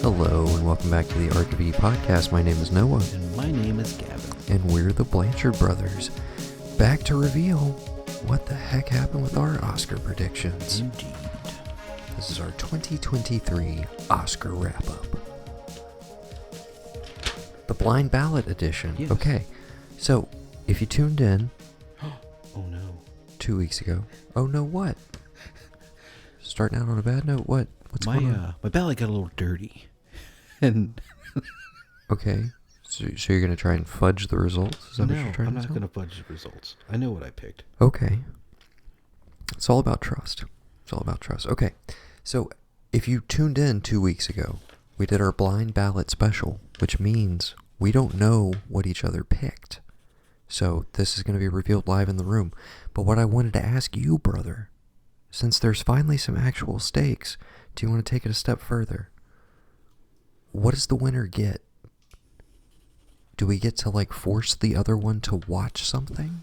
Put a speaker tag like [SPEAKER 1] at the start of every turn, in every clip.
[SPEAKER 1] Hello and welcome back to the ARK of E podcast. My name is Noah.
[SPEAKER 2] And my name is Gavin.
[SPEAKER 1] And we're the Blanchard brothers. Back to reveal what the heck happened with our Oscar predictions.
[SPEAKER 2] Indeed.
[SPEAKER 1] This is our 2023 Oscar wrap-up. The Blind Ballot edition.
[SPEAKER 2] Yes.
[SPEAKER 1] Okay, so if you tuned in...
[SPEAKER 2] Oh no.
[SPEAKER 1] 2 weeks ago. Oh no, what? Starting out on a bad note? What's going on?
[SPEAKER 2] My ballot got a little dirty. And...
[SPEAKER 1] Okay, so you're going to try and fudge the results? Is that what you're trying
[SPEAKER 2] I'm
[SPEAKER 1] to
[SPEAKER 2] not
[SPEAKER 1] tell?
[SPEAKER 2] going to fudge the results. I know what I picked.
[SPEAKER 1] Okay. It's all about trust. It's all about trust. Okay, so if you tuned in 2 weeks ago, we did our blind ballot special, which means we don't know what each other picked. So this is going to be revealed live in the room. But what I wanted to ask you, brother, since there's finally some actual stakes, do you want to take it a step further? What does the winner get? Do we get to, force the other one to watch something?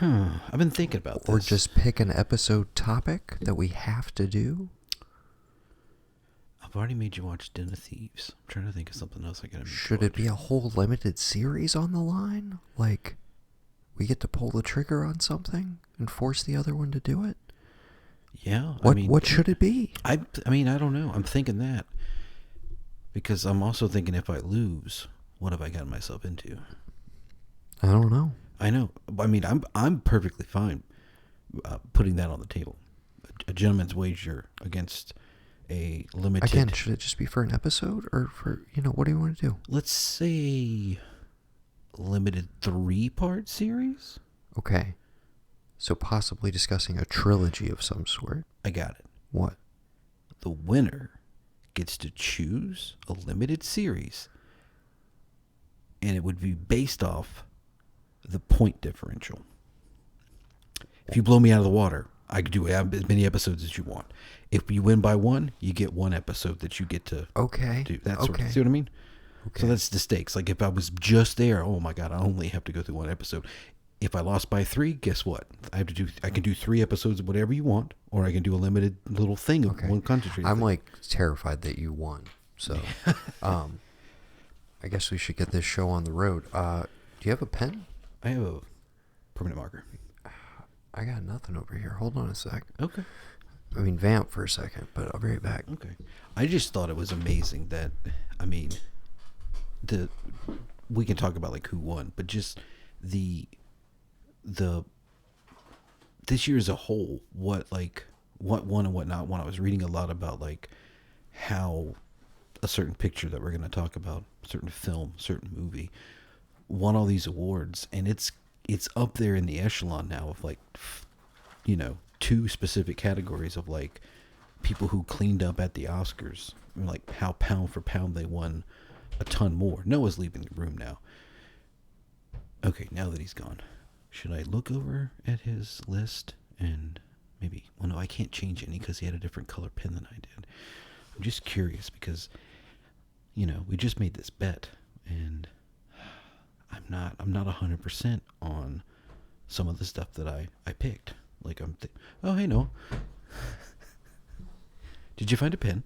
[SPEAKER 2] I've been thinking about this.
[SPEAKER 1] Or just pick an episode topic that we have to do?
[SPEAKER 2] I've already made you watch Den of Thieves. I'm trying to think of something else I gotta make you
[SPEAKER 1] Should it
[SPEAKER 2] watch.
[SPEAKER 1] be a whole limited series on the line? We get to pull the trigger on something and force the other one to do it?
[SPEAKER 2] Yeah.
[SPEAKER 1] What should it be?
[SPEAKER 2] I don't know. I'm thinking that. Because I'm also thinking if I lose, what have I gotten myself into?
[SPEAKER 1] I don't know.
[SPEAKER 2] I know. I'm perfectly fine putting that on the table. A gentleman's wager against a limited...
[SPEAKER 1] Again, should it just be for an episode? Or for, what do you want to do?
[SPEAKER 2] Let's say limited 3-part series?
[SPEAKER 1] Okay. So possibly discussing a trilogy of some sort.
[SPEAKER 2] I got it.
[SPEAKER 1] What?
[SPEAKER 2] The winner gets to choose a limited series, and it would be based off the point differential. If you blow me out of the water, I could do as many episodes as you want. If you win by one, you get one episode that you get to do. That sort of, see what I mean?
[SPEAKER 1] Okay.
[SPEAKER 2] So that's the stakes. Like if I was just there, oh my God, I only have to go through one episode. If I lost by 3, guess what? I can do 3 episodes of whatever you want, or I can do a limited little thing of one concentrated.
[SPEAKER 1] I'm terrified that you won. So, I guess we should get this show on the road. Do you have a pen?
[SPEAKER 2] I have a permanent marker.
[SPEAKER 1] I got nothing over here. Hold on a sec.
[SPEAKER 2] Okay.
[SPEAKER 1] Vamp for a second, but I'll be right back.
[SPEAKER 2] Okay. I just thought it was amazing that, we can talk about who won, but just the this year as a whole, what won and what not won. I was reading a lot about how a certain picture that we're going to talk about, certain film, certain movie, won all these awards, and it's up there in the echelon now of 2 specific categories of people who cleaned up at the Oscars, how pound for pound they won a ton more. Noah's leaving the room now. Okay, now that he's gone, should I look over at his list and maybe... Well, no, I can't change any because he had a different color pen than I did. I'm just curious because, we just made this bet, and I'm not 100% on some of the stuff that I picked. Oh, hey, Noah. Did you find a pen?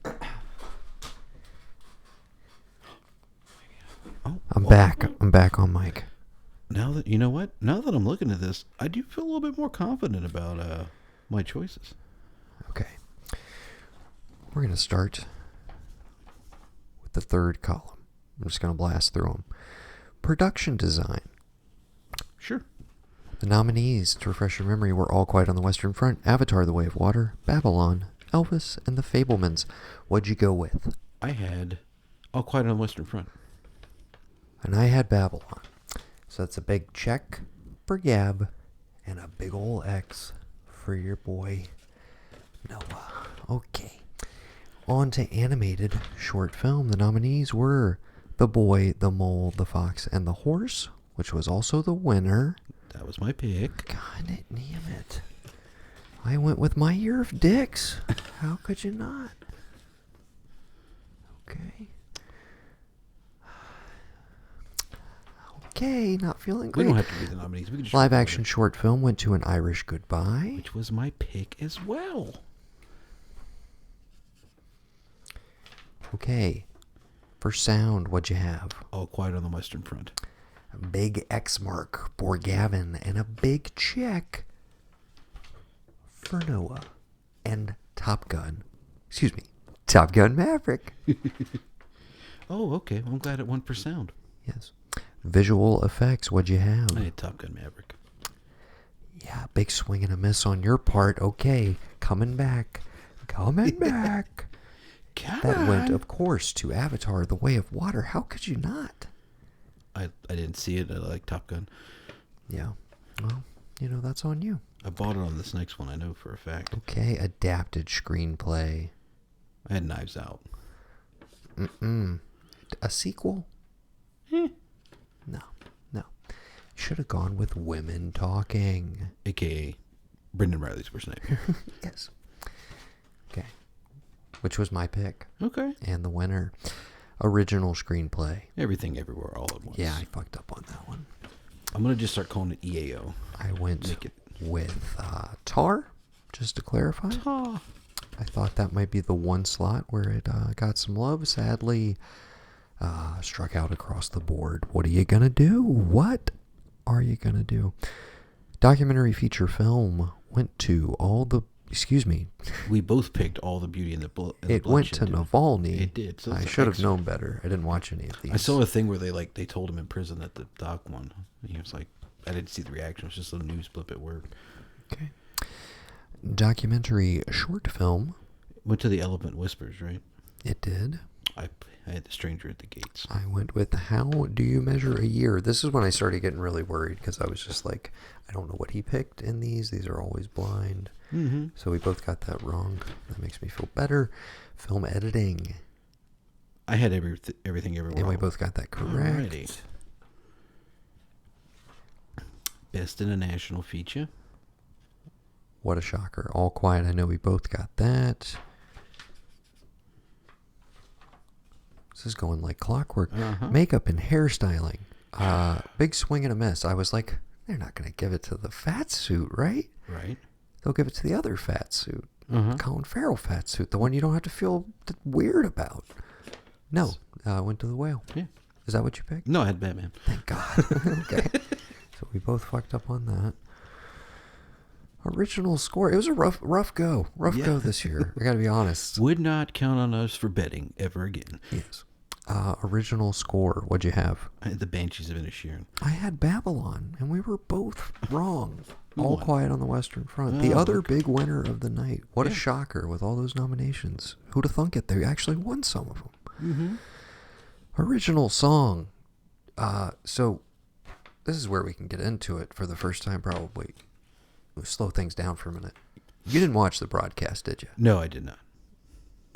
[SPEAKER 1] I'm back. I'm back on mic.
[SPEAKER 2] Now that now that I'm looking at this, I do feel a little bit more confident about my choices.
[SPEAKER 1] Okay. We're going to start with the third column. I'm just going to blast through them. Production design.
[SPEAKER 2] Sure.
[SPEAKER 1] The nominees, to refresh your memory, were All Quiet on the Western Front, Avatar: The Way of Water, Babylon, Elvis, and The Fabelmans. What'd you go with?
[SPEAKER 2] I had All Quiet on the Western Front.
[SPEAKER 1] And I had Babylon. So that's a big check for Gab and a big ol' X for your boy Noah. Okay. On to animated short film. The nominees were The Boy, the Mole, the Fox, and the Horse, which was also the winner.
[SPEAKER 2] That was my pick.
[SPEAKER 1] God damn it. I went with My Year of Dicks. How could you not? Okay. Okay, not feeling great.
[SPEAKER 2] We don't have to read the nominees. We can just
[SPEAKER 1] Live action short film went to An Irish Goodbye.
[SPEAKER 2] which was my pick as well.
[SPEAKER 1] Okay. For sound, what'd you have?
[SPEAKER 2] All Quiet on the Western Front.
[SPEAKER 1] A big X mark for Gavin, and a big check for Noah. And Top Gun. Excuse me. Top Gun Maverick.
[SPEAKER 2] Oh, okay. Well, I'm glad it won for sound.
[SPEAKER 1] Yes. Visual effects, what'd you have?
[SPEAKER 2] I had Top Gun Maverick.
[SPEAKER 1] Yeah, big swing and a miss on your part. Okay, coming back. Coming back. That went, of course, to Avatar, The Way of Water. How could you not?
[SPEAKER 2] I didn't see it. I like Top Gun.
[SPEAKER 1] Yeah. Well, that's on you.
[SPEAKER 2] I bought it on this next one, I know for a fact.
[SPEAKER 1] Okay, adapted screenplay.
[SPEAKER 2] I had Knives Out.
[SPEAKER 1] A sequel? No. Should have gone with Women Talking.
[SPEAKER 2] A.K.A. Brendan Riley's first name.
[SPEAKER 1] Yes. Okay. Which was my pick.
[SPEAKER 2] Okay.
[SPEAKER 1] And the winner. Original screenplay.
[SPEAKER 2] Everything Everywhere All at Once.
[SPEAKER 1] Yeah, I fucked up on that one.
[SPEAKER 2] I'm going to just start calling it EEAAO.
[SPEAKER 1] I went with Tar, just to clarify.
[SPEAKER 2] Tar.
[SPEAKER 1] I thought that might be the one slot where it got some love. Sadly, struck out across the board. What are you going to do? What are you going to do? Documentary feature film went to
[SPEAKER 2] We both picked All the Beauty and the Bloodshed.
[SPEAKER 1] It went to Navalny.
[SPEAKER 2] It did. So
[SPEAKER 1] I should have known better. I didn't watch any of these.
[SPEAKER 2] I saw a thing where they told him in prison that the doc won. And he was like, I didn't see the reaction. It was just a news blip at work.
[SPEAKER 1] Okay. Documentary short film.
[SPEAKER 2] Went to The Elephant Whispers, right?
[SPEAKER 1] It did.
[SPEAKER 2] I had The Stranger at the Gates.
[SPEAKER 1] I went with How Do You Measure a Year? This is when I started getting really worried because I was just like, I don't know what he picked in these. These are always blind.
[SPEAKER 2] Mm-hmm.
[SPEAKER 1] So we both got that wrong. That makes me feel better. Film editing.
[SPEAKER 2] I had Everything Everywhere.
[SPEAKER 1] And we both got that correct.
[SPEAKER 2] Alrighty. Best International Feature.
[SPEAKER 1] What a shocker. All Quiet. I know we both got that. This is going like clockwork. Makeup and hairstyling. Big swing and a miss. I was like, they're not going to give it to the fat suit, right?
[SPEAKER 2] Right.
[SPEAKER 1] They'll give it to the other fat suit. Colin Farrell fat suit. The one you don't have to feel weird about. No. Went to The Whale.
[SPEAKER 2] Yeah.
[SPEAKER 1] Is that what you picked?
[SPEAKER 2] No, I had Batman.
[SPEAKER 1] Thank God. Okay. So we both fucked up on that. Original score. It was a rough go. Rough go this year. I got to be honest.
[SPEAKER 2] Would not count on us for betting ever again.
[SPEAKER 1] Yes. Original score. What'd you have?
[SPEAKER 2] I had The Banshees of Inisherin.
[SPEAKER 1] I had Babylon, and we were both wrong.
[SPEAKER 2] Who
[SPEAKER 1] All
[SPEAKER 2] won?
[SPEAKER 1] Quiet on the Western Front.
[SPEAKER 2] Oh,
[SPEAKER 1] The other
[SPEAKER 2] okay.
[SPEAKER 1] big winner of the night. What a
[SPEAKER 2] Yeah.
[SPEAKER 1] shocker with all those nominations. Who'd have thunk it? They actually won some of them.
[SPEAKER 2] Mm-hmm.
[SPEAKER 1] Original song. So this is where we can get into it for the first time probably. We'll slow things down for a minute. You didn't watch the broadcast, did you?
[SPEAKER 2] No, I did not.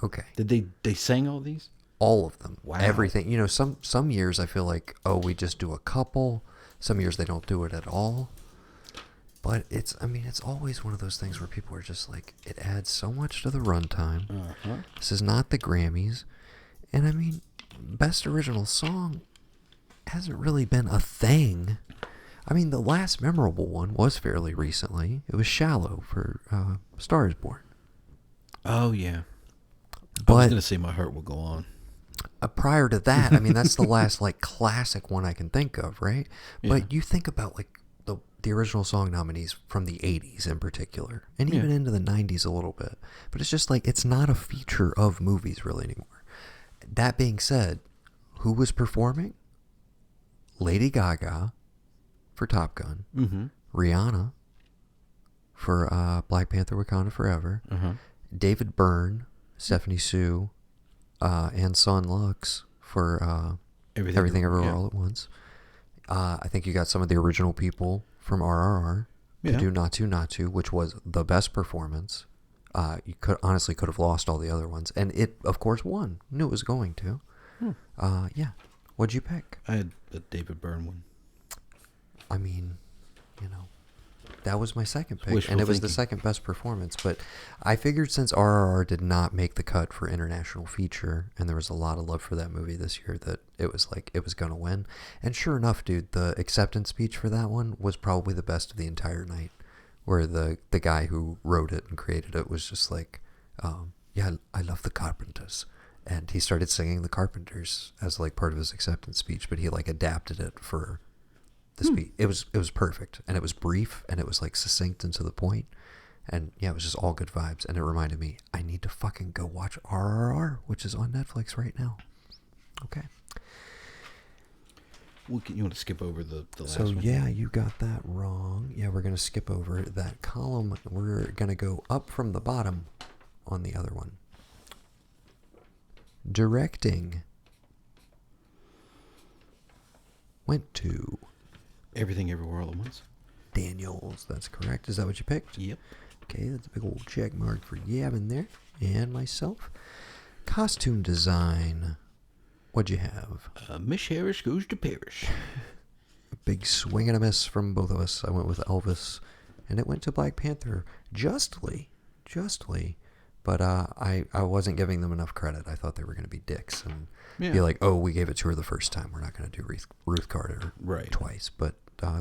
[SPEAKER 1] Okay.
[SPEAKER 2] Did they sang all these?
[SPEAKER 1] All of them.
[SPEAKER 2] Wow.
[SPEAKER 1] Everything. Some years I feel like, we just do a couple. Some years they don't do it at all. But it's always one of those things where people are just like, it adds so much to the runtime.
[SPEAKER 2] Uh-huh.
[SPEAKER 1] This is not the Grammys. And best original song hasn't really been a thing. The last memorable one was fairly recently. It was Shallow for Star is Born.
[SPEAKER 2] Oh, yeah.
[SPEAKER 1] But
[SPEAKER 2] I was going to say My Heart Will Go On.
[SPEAKER 1] Prior to that, that's the last classic one I can think of, right?
[SPEAKER 2] Yeah.
[SPEAKER 1] But you think about the original song nominees from the 80s in particular, and even into the 90s a little bit. But it's just it's not a feature of movies really anymore. That being said, who was performing? Lady Gaga for Top Gun, Rihanna for Black Panther Wakanda Forever, David Byrne, Stephanie Sue, and Son Lux for Everything Everywhere All at Once. I think you got some of the original people from RRR to do Not To, which was the best performance. You could have lost all the other ones. And it, of course, won. Knew it was going to. Yeah. What'd you pick?
[SPEAKER 2] I had the David Byrne one.
[SPEAKER 1] That was my second pick,
[SPEAKER 2] Wishful
[SPEAKER 1] and it was
[SPEAKER 2] thinking.
[SPEAKER 1] the second best performance. But I figured since RRR did not make the cut for international feature, and there was a lot of love for that movie this year, that it was going to win. And sure enough, dude, the acceptance speech for that one was probably the best of the entire night, where the guy who wrote it and created it was just like, yeah, I love the Carpenters. and he started singing The Carpenters as like part of his acceptance speech, but he like adapted it for the speech. It was perfect, and it was brief, and it was like succinct and to the point, and yeah, it was just all good vibes. And it reminded me, I need to fucking go watch RRR, which is on Netflix right now. Okay.
[SPEAKER 2] Well, you want to skip over the last
[SPEAKER 1] So
[SPEAKER 2] one?
[SPEAKER 1] yeah, you got that wrong. Yeah, we're gonna skip over that column. We're gonna go up from the bottom on the other one. Directing went to
[SPEAKER 2] Everything Everywhere All at Once.
[SPEAKER 1] Daniels. That's correct. Is that what you picked?
[SPEAKER 2] Yep.
[SPEAKER 1] Okay, that's a big old check mark for Gavin there, and myself. Costume design. What'd you have?
[SPEAKER 2] Miss Harris Goes to Paris.
[SPEAKER 1] Big swing and a miss from both of us. I went with Elvis, and it went to Black Panther. Justly. But I wasn't giving them enough credit. I thought they were going to be dicks and be like, oh, we gave it to her the first time. We're not going to do Ruth Carter twice. But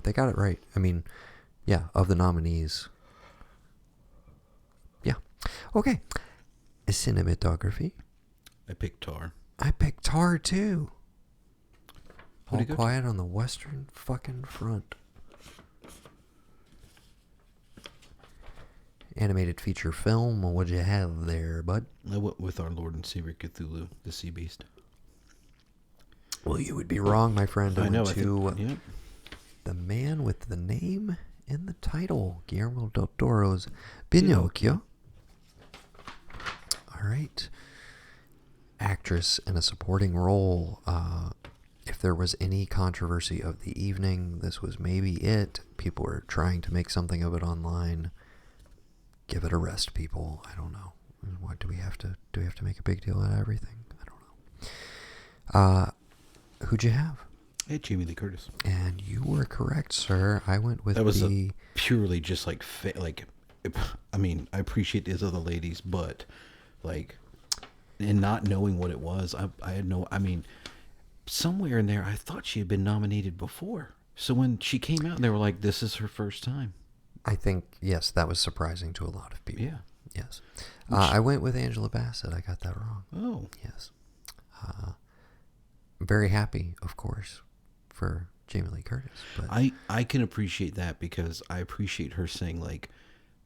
[SPEAKER 1] they got it right. I mean, yeah, of the nominees. Yeah. Okay. Cinematography.
[SPEAKER 2] I picked Tar.
[SPEAKER 1] I picked Tar, too.
[SPEAKER 2] Who'd
[SPEAKER 1] All
[SPEAKER 2] you go
[SPEAKER 1] Quiet on the Western fucking Front. Animated feature film. What'd you have there, bud?
[SPEAKER 2] I went with our Lord and Savior Cthulhu, the Sea Beast.
[SPEAKER 1] Well, you would be wrong, my friend.
[SPEAKER 2] I know.
[SPEAKER 1] To the man with the name in the title, Guillermo del Toro's Pinocchio. All right. Actress in a supporting role. If there was any controversy of the evening, this was maybe it. People were trying to make something of it online. Give it a rest, people. I don't know. What do we have to make a big deal out of everything? I don't know. Who'd you have?
[SPEAKER 2] I had Jamie Lee Curtis.
[SPEAKER 1] And you were correct, sir. I went with
[SPEAKER 2] that was purely just like I mean, I appreciate these other ladies, but like, and not knowing what it was, I had no. I mean, somewhere in there, I thought she had been nominated before. So when she came out, they were like, "This is her first time."
[SPEAKER 1] I think, yes, that was surprising to a lot of people.
[SPEAKER 2] Yeah.
[SPEAKER 1] Yes. I went with Angela Bassett. I got that wrong.
[SPEAKER 2] Oh.
[SPEAKER 1] Yes. I'm very happy, of course, for Jamie Lee Curtis. But
[SPEAKER 2] I can appreciate that because I appreciate her saying, like,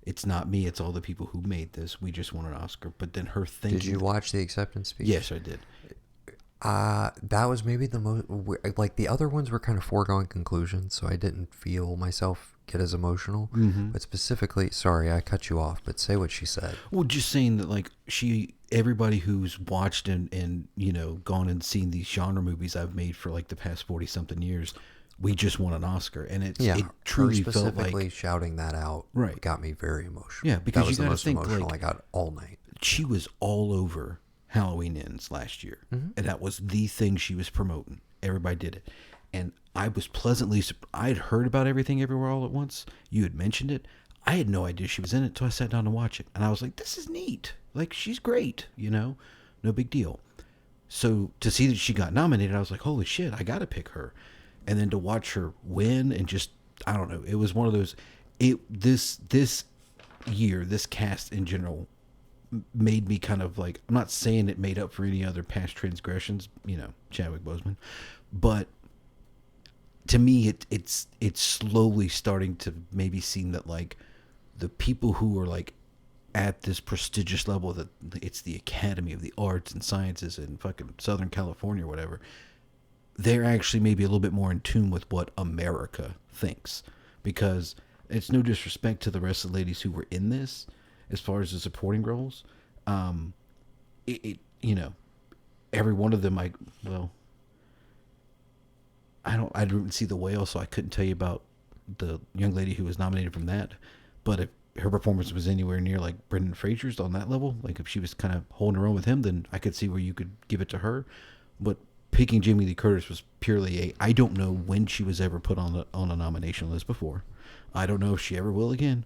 [SPEAKER 2] it's not me, it's all the people who made this. We just won an Oscar. But then her thinking...
[SPEAKER 1] Did you watch the acceptance speech?
[SPEAKER 2] Yes, I did.
[SPEAKER 1] That was maybe the most... Like, the other ones were kind of foregone conclusions, so I didn't feel myself get as emotional.
[SPEAKER 2] Mm-hmm.
[SPEAKER 1] But specifically, sorry, I cut you off, but say what she said.
[SPEAKER 2] Well, just saying that, like, everybody who's watched and you know, gone and seen these genre movies I've made for, like, the past 40-something years, we just won an Oscar. And it truly felt like...
[SPEAKER 1] shouting that out got me very emotional.
[SPEAKER 2] Yeah, because
[SPEAKER 1] that was
[SPEAKER 2] you
[SPEAKER 1] the
[SPEAKER 2] got to
[SPEAKER 1] most
[SPEAKER 2] think,
[SPEAKER 1] emotional
[SPEAKER 2] like...
[SPEAKER 1] I got all night.
[SPEAKER 2] She was all over Halloween Ends last year.
[SPEAKER 1] Mm-hmm.
[SPEAKER 2] And that was the thing she was promoting. Everybody did it. And I was pleasantly... I had heard about Everything Everywhere All at Once. You had mentioned it. I had no idea she was in it until I sat down to watch it. And I was like, this is neat. Like, she's great, you know? No big deal. So to see that she got nominated, I was like, holy shit, I got to pick her. And then to watch her win and just... I don't know. It was one of those... This year, this cast in general... made me kind of like, I'm not saying it made up for any other past transgressions, you know, Chadwick Boseman, but to me it's slowly starting to maybe seem that like the people who are like at this prestigious level, that it's the Academy of the Arts and Sciences in fucking Southern California or whatever, they're actually maybe a little bit more in tune with what America thinks, because it's no disrespect to the rest of the ladies who were in this. As far as the supporting roles, you know, every one of them, I didn't see The Whale, so I couldn't tell you about the young lady who was nominated from that. But if her performance was anywhere near like Brendan Fraser's on that level, like if she was kind of holding her own with him, then I could see where you could give it to her. But picking Jamie Lee Curtis was purely I don't know when she was ever put on a nomination list before. I don't know if she ever will again.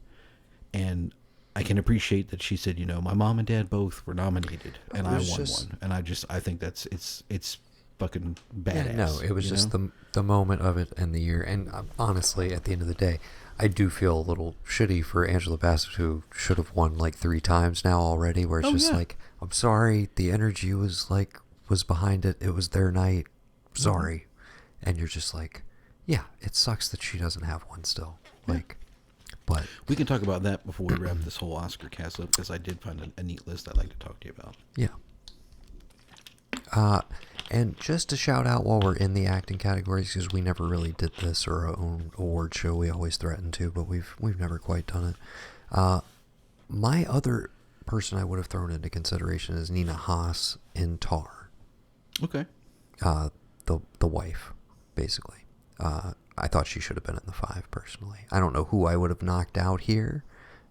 [SPEAKER 2] And I can appreciate that she said, you know, my mom and dad both were nominated and I won one. And I think that's, it's fucking badass.
[SPEAKER 1] Yeah, no, it was just the moment of it and the year. And honestly, at the end of the day, I do feel a little shitty for Angela Bassett, who should have won like 3 times now already, where it's just like, I'm sorry, the energy was behind it. It was their night. Sorry. And you're just like, yeah, it sucks that she doesn't have one still. Like, but
[SPEAKER 2] we can talk about that before we wrap this whole Oscar cast up, because I did find a neat list I'd like to talk to you about.
[SPEAKER 1] Yeah. And just to shout out while we're in the acting categories, because we never really did this or our own award show. We always threatened to, but we've never quite done it. My other person I would have thrown into consideration is Nina Haas in Tar.
[SPEAKER 2] Okay.
[SPEAKER 1] The wife, basically. I thought she should have been in the 5, personally. I don't know who I would have knocked out here.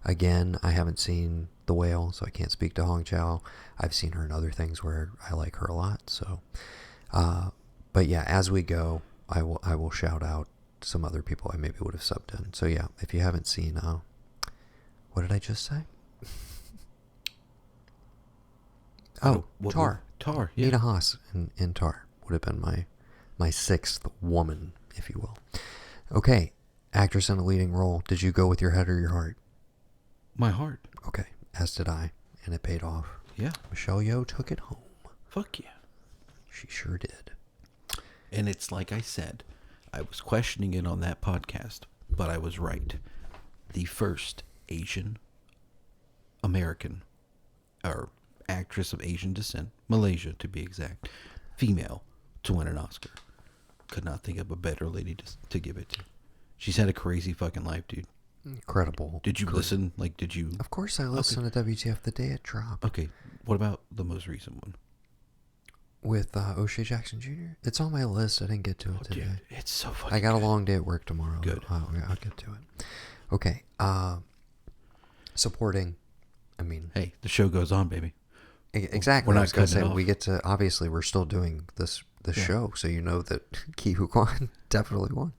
[SPEAKER 1] Again, I haven't seen The Whale, so I can't speak to Hong Chow. I've seen her in other things where I like her a lot. So, but yeah, as we go, I will shout out some other people I maybe would have subbed in. So yeah, if you haven't seen, what did I just say? Tar.
[SPEAKER 2] Tar. Yeah.
[SPEAKER 1] Nina Haas in Tar would have been my 6th woman, if you will. Okay, actress in a leading role. Did you go with your head or your heart?
[SPEAKER 2] My heart.
[SPEAKER 1] Okay, as did I, and it paid off.
[SPEAKER 2] Yeah.
[SPEAKER 1] Michelle Yeoh took it home.
[SPEAKER 2] Fuck yeah.
[SPEAKER 1] She sure did.
[SPEAKER 2] And it's like I said, I was questioning it on that podcast, but I was right. The first Asian American, or actress of Asian descent, Malaysia to be exact, female, to win an Oscar. Could not think of a better lady to give it to. She's had a crazy fucking life, dude.
[SPEAKER 1] Incredible.
[SPEAKER 2] Did you listen? Like, did you?
[SPEAKER 1] Of course I listened to WTF the day it dropped.
[SPEAKER 2] Okay. What about the most recent one?
[SPEAKER 1] With O'Shea Jackson Jr.? It's on my list. I didn't get to it today.
[SPEAKER 2] Dude, it's so fucking
[SPEAKER 1] I got
[SPEAKER 2] good.
[SPEAKER 1] a long day at work tomorrow.
[SPEAKER 2] Good.
[SPEAKER 1] I'll get to it. Okay. Supporting, I mean...
[SPEAKER 2] Hey, the show goes on, baby.
[SPEAKER 1] Exactly.
[SPEAKER 2] We're not
[SPEAKER 1] I was going to say,
[SPEAKER 2] cutting it off.
[SPEAKER 1] we get to... Obviously, we're still doing this show, so you know that Ki Hu Kwan definitely won.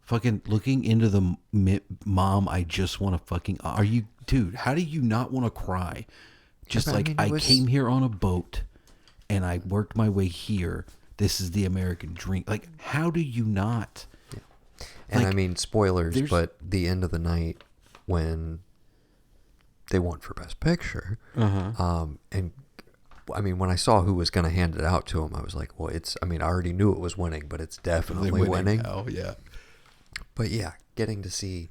[SPEAKER 2] Fucking looking into the mom, I just want to fucking... Are you... Dude, how do you not want to cry? Just like, I came here on a boat, and I worked my way here. This is the American dream. Like, how do you not?
[SPEAKER 1] Yeah. And
[SPEAKER 2] like,
[SPEAKER 1] I mean, spoilers, but the end of the night when they won for Best Picture, and I mean, when I saw who was going to hand it out to him, I was like, well, it's... I mean, I already knew it was winning, but it's definitely winning.
[SPEAKER 2] Oh, yeah.
[SPEAKER 1] But yeah, getting to see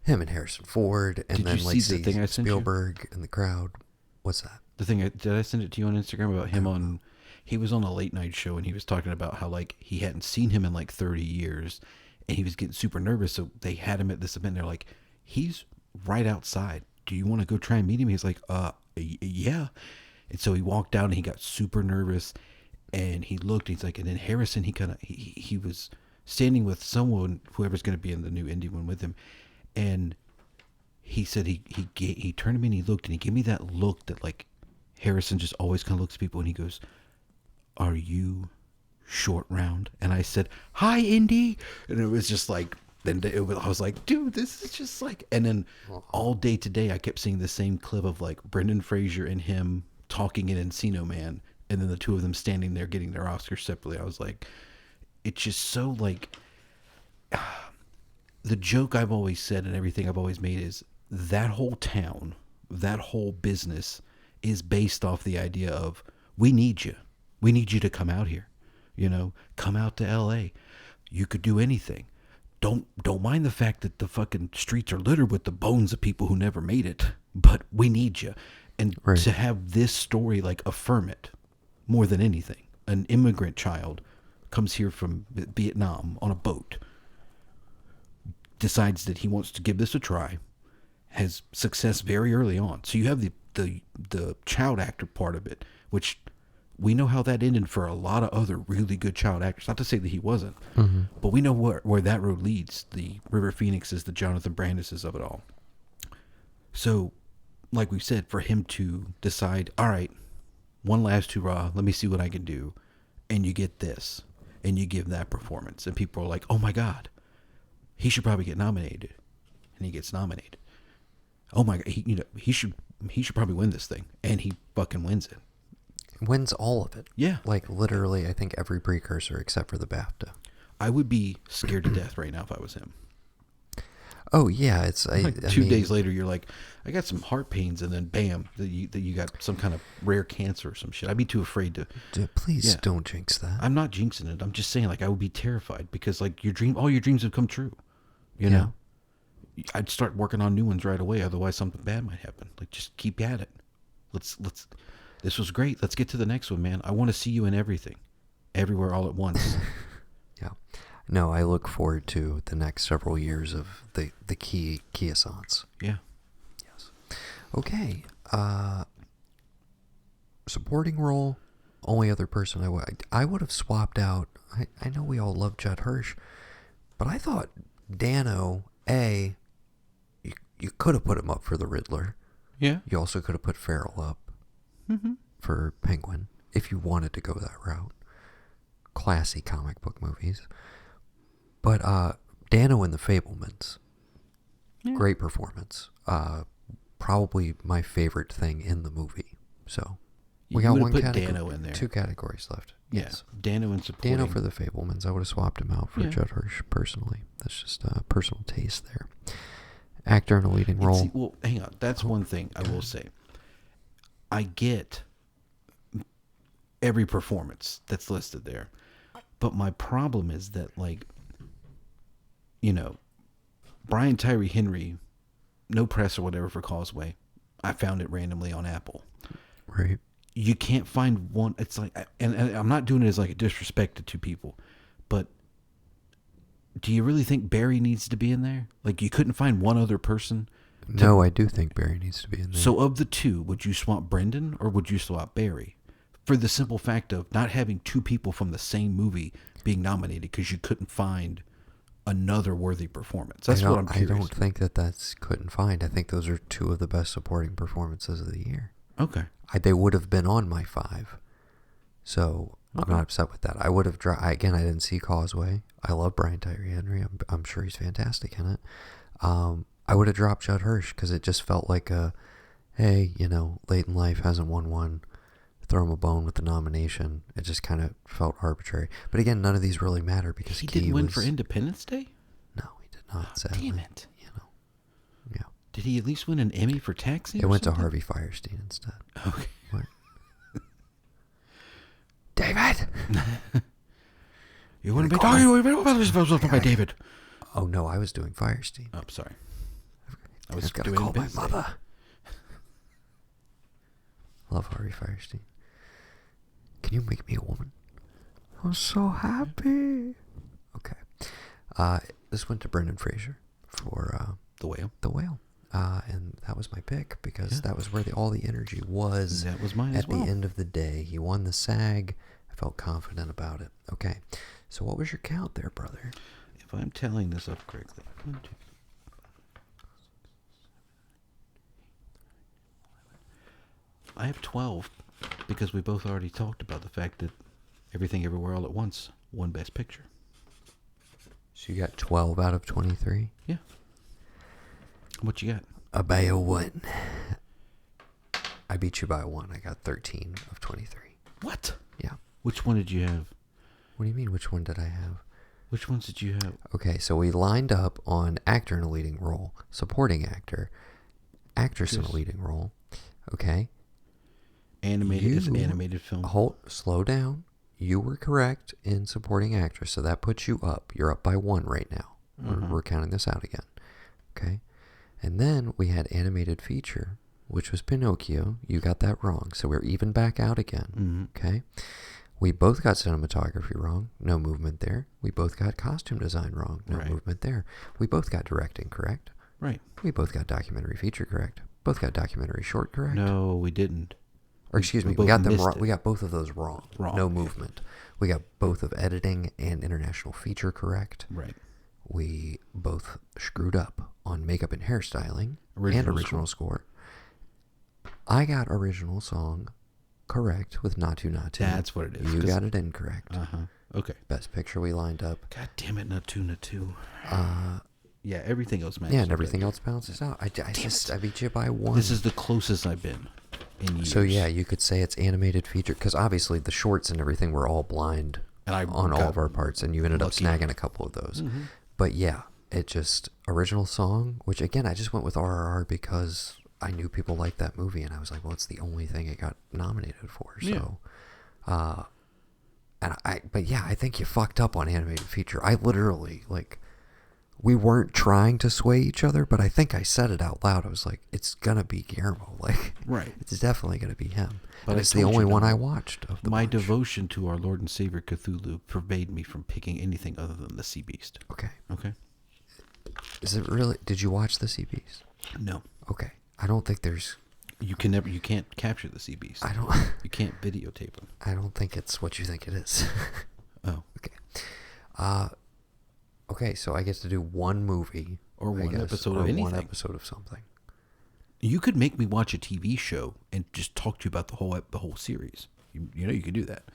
[SPEAKER 1] him and Harrison Ford, and then like see Spielberg in the crowd. What's that?
[SPEAKER 2] The thing, did I send it to you on Instagram about him on... He was on a late night show, and he was talking about how, like, he hadn't seen him in, like, 30 years, and he was getting super nervous, so they had him at this event, and they're like, he's right outside. Do you want to go try and meet him? He's like, yeah. And so he walked out, and he got super nervous, and he looked, and he's like... And then Harrison, he was standing with someone, whoever's going to be in the new indie one with him, and he said he turned to me and he looked, and he gave me that look that, like, Harrison just always kind of looks at people, and he goes, "Are you Short Round?" And I said, "Hi, Indy." And it was just like, I was like, dude, this is just like... And then all day today, I kept seeing the same clip of, like, Brendan Fraser and him talking in Encino Man, and then the two of them standing there getting their Oscars separately. I was like, it's just so, like... The joke I've always said and everything I've always made is that whole town, that whole business is based off the idea of, we need you. We need you to come out here. You know, come out to LA. You could do anything. Don't mind the fact that the fucking streets are littered with the bones of people who never made it, but we need you. And to have this story, like, affirm it more than anything. An immigrant child comes here from Vietnam on a boat, decides that he wants to give this a try, has success very early on. So you have the child actor part of it, which we know how that ended for a lot of other really good child actors. Not to say that he wasn't, but we know where that road leads. The River Phoenixes, the Jonathan Brandises of it all. So, like we said, for him to decide, all right, one last hurrah, let me see what I can do, and you get this, and you give that performance, and people are like, oh my God, he should probably get nominated, and he gets nominated. Oh my God, he should probably win this thing, and he fucking wins it.
[SPEAKER 1] Wins all of it.
[SPEAKER 2] Yeah.
[SPEAKER 1] Like, literally, I think every precursor except for the BAFTA.
[SPEAKER 2] I would be scared to death right now if I was him.
[SPEAKER 1] Oh, yeah. It's
[SPEAKER 2] Like
[SPEAKER 1] I
[SPEAKER 2] 2
[SPEAKER 1] mean,
[SPEAKER 2] days later, you're like, I got some heart pains, and then bam, that you got some kind of rare cancer or some shit. I'd be too afraid to.
[SPEAKER 1] Please
[SPEAKER 2] Yeah.
[SPEAKER 1] don't jinx that.
[SPEAKER 2] I'm not jinxing it. I'm just saying, like, I would be terrified because, like, all your dreams have come true. You know, I'd start working on new ones right away. Otherwise, something bad might happen. Like, just keep at it. Let's. This was great. Let's get to the next one, man. I want to see you in everything, everywhere, all at once.
[SPEAKER 1] Yeah. No, I look forward to the next several years of the key assance.
[SPEAKER 2] Yeah.
[SPEAKER 1] Yes. Okay. Supporting role. Only other person I would have swapped out. I know we all love Judd Hirsch, but I thought Dano you could have put him up for the Riddler.
[SPEAKER 2] Yeah.
[SPEAKER 1] You also could have put Farrell up for Penguin if you wanted to go that route. Classy comic book movies. But Dano in The Fabelmans, great performance. Probably my favorite thing in the movie. So we got one category.
[SPEAKER 2] Dano in there.
[SPEAKER 1] 2 categories left.
[SPEAKER 2] Yeah.
[SPEAKER 1] Yes.
[SPEAKER 2] Dano in supporting.
[SPEAKER 1] Dano for The Fabelmans. I would have swapped him out for Judd Hirsch personally. That's just personal taste there. Actor in a leading role.
[SPEAKER 2] See, well, hang on. That's one thing I will say. I get every performance that's listed there. But my problem is that, like, you know, Brian Tyree Henry, no press or whatever for Causeway. I found it randomly on Apple.
[SPEAKER 1] Right.
[SPEAKER 2] You can't find one. It's like, and I'm not doing it as like a disrespect to 2 people, but do you really think Barry needs to be in there? Like, you couldn't find one other person?
[SPEAKER 1] No, I do think Barry needs to be in there.
[SPEAKER 2] So of the 2, would you swap Brendan or would you swap Barry? For the simple fact of not having 2 people from the same movie being nominated because you couldn't find another worthy performance. That's what I'm curious.
[SPEAKER 1] I don't think that's couldn't find. I think those are 2 of the best supporting performances of the year.
[SPEAKER 2] Okay.
[SPEAKER 1] They would have been on my 5. So I'm not upset with that. I would have again, I didn't see Causeway. I love Brian Tyree Henry. I'm sure he's fantastic in it. I would have dropped Judd Hirsch because it just felt like hey, late in life, hasn't won one. Throw him a bone with the nomination. It just kind of felt arbitrary. But again, none of these really matter because
[SPEAKER 2] he didn't win for Independence Day?
[SPEAKER 1] No, he did not. Sadly.
[SPEAKER 2] Damn it.
[SPEAKER 1] Yeah.
[SPEAKER 2] Did he at least win an Emmy for Taxi?
[SPEAKER 1] It went to Harvey Firestein instead.
[SPEAKER 2] Okay.
[SPEAKER 1] What? David!
[SPEAKER 2] You wouldn't be talking about this by David.
[SPEAKER 1] Oh, no, I was doing Firestein.
[SPEAKER 2] Oh, sorry. I was
[SPEAKER 1] got to
[SPEAKER 2] doing
[SPEAKER 1] call my
[SPEAKER 2] Independence
[SPEAKER 1] mother.
[SPEAKER 2] Day.
[SPEAKER 1] Love Harvey Firestein. Can you make me a woman? I'm so happy. Okay. This went to Brendan Fraser for
[SPEAKER 2] The Whale.
[SPEAKER 1] The Whale. And that was my pick because that was where all the energy was.
[SPEAKER 2] That was mine as well.
[SPEAKER 1] At the end of the day. He won the SAG. I felt confident about it. Okay. So what was your count there, brother?
[SPEAKER 2] If I'm telling this up correctly. 1, 2, 3, 4, 5, 6, 7, 8, 9, 10, 11. I have 12 because we both already talked about the fact that Everything Everywhere All at Once won Best Picture.
[SPEAKER 1] So you got 12 out of 23?
[SPEAKER 2] Yeah. What you got?
[SPEAKER 1] A by a 1. I beat you by 1. I got 13 of 23.
[SPEAKER 2] What?
[SPEAKER 1] Yeah.
[SPEAKER 2] Which one did you have?
[SPEAKER 1] What do you mean, which one did I have?
[SPEAKER 2] Which ones did you have?
[SPEAKER 1] Okay, so we lined up on actor in a leading role, supporting actor, actress in a leading role. Okay.
[SPEAKER 2] Animated is an animated film.
[SPEAKER 1] Slow down. You were correct in supporting actress, so that puts you up. You're up by 1 right now. We're counting this out again. Okay. And then we had animated feature, which was Pinocchio. You got that wrong, so we're even back out again. Okay. We both got cinematography wrong. No movement there. We both got costume design wrong. No movement there. We both got directing correct.
[SPEAKER 2] Right.
[SPEAKER 1] We both got documentary feature correct. Both got documentary short correct.
[SPEAKER 2] No, we didn't.
[SPEAKER 1] Or excuse me, we got them wrong. We got both of those wrong. No movement. We got both of editing and international feature correct.
[SPEAKER 2] Right.
[SPEAKER 1] We both screwed up on makeup and hairstyling and original score. I got original song correct with Natu Natu.
[SPEAKER 2] That's what it is.
[SPEAKER 1] You got it incorrect.
[SPEAKER 2] Okay.
[SPEAKER 1] Best picture we lined up.
[SPEAKER 2] God damn it, Natu Natu. Yeah, everything else matches.
[SPEAKER 1] Yeah, and everything else balances out. I beat you by 1.
[SPEAKER 2] This is the closest I've been. in years.
[SPEAKER 1] So yeah, you could say it's animated feature because obviously the shorts and everything were all blind
[SPEAKER 2] And I
[SPEAKER 1] on all of our parts, and you ended
[SPEAKER 2] lucky.
[SPEAKER 1] up snagging a couple of those.
[SPEAKER 2] Mm-hmm.
[SPEAKER 1] But yeah, it just original song, which again I just went with RRR because I knew people liked that movie, and I was like, well, it's the only thing it got nominated for. So, but yeah, I think you fucked up on animated feature. I literally we weren't trying to sway each other, but I think I said it out loud. I was like, it's gonna be Guillermo.
[SPEAKER 2] Right.
[SPEAKER 1] It's definitely gonna be him.
[SPEAKER 2] But
[SPEAKER 1] And it's the only one I watched of the
[SPEAKER 2] My
[SPEAKER 1] bunch.
[SPEAKER 2] devotion to our Lord and Savior Cthulhu forbade me from picking anything other than the Sea Beast.
[SPEAKER 1] Okay.
[SPEAKER 2] Okay.
[SPEAKER 1] Is it really? Did you watch the Sea Beast?
[SPEAKER 2] No.
[SPEAKER 1] Okay. I don't think there's.
[SPEAKER 2] You can't capture the Sea Beast.
[SPEAKER 1] I don't.
[SPEAKER 2] You can't videotape him.
[SPEAKER 1] I don't think it's what you think it is.
[SPEAKER 2] Oh.
[SPEAKER 1] Okay. Okay, so I get to do one movie.
[SPEAKER 2] Or
[SPEAKER 1] I
[SPEAKER 2] one
[SPEAKER 1] guess,
[SPEAKER 2] episode
[SPEAKER 1] or
[SPEAKER 2] of anything.
[SPEAKER 1] one episode of something.
[SPEAKER 2] You could make me watch a TV show and just talk to you about the whole series. You know you can do that.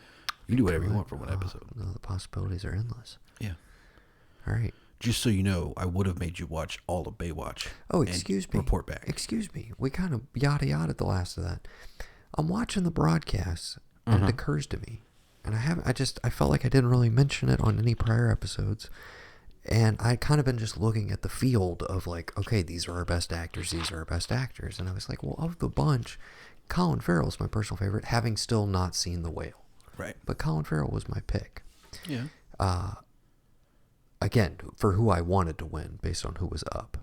[SPEAKER 2] You can do whatever you want for one episode.
[SPEAKER 1] No, the possibilities are endless.
[SPEAKER 2] Yeah.
[SPEAKER 1] All right.
[SPEAKER 2] Just so you know, I would have made you watch all of Baywatch.
[SPEAKER 1] Oh, excuse me.
[SPEAKER 2] Report back.
[SPEAKER 1] Excuse me. We kind of yada yada the last of that. I'm watching the broadcast, and it occurs to me, and I felt like I didn't really mention it on any prior episodes. And I'd kind of been just looking at the field of okay, these are our best actors, these are our best actors. And I was like, well, of the bunch, Colin Farrell's my personal favorite, having still not seen The Whale.
[SPEAKER 2] Right.
[SPEAKER 1] But Colin Farrell was my pick.
[SPEAKER 2] Yeah.
[SPEAKER 1] Again, for who I wanted to win based on who was up.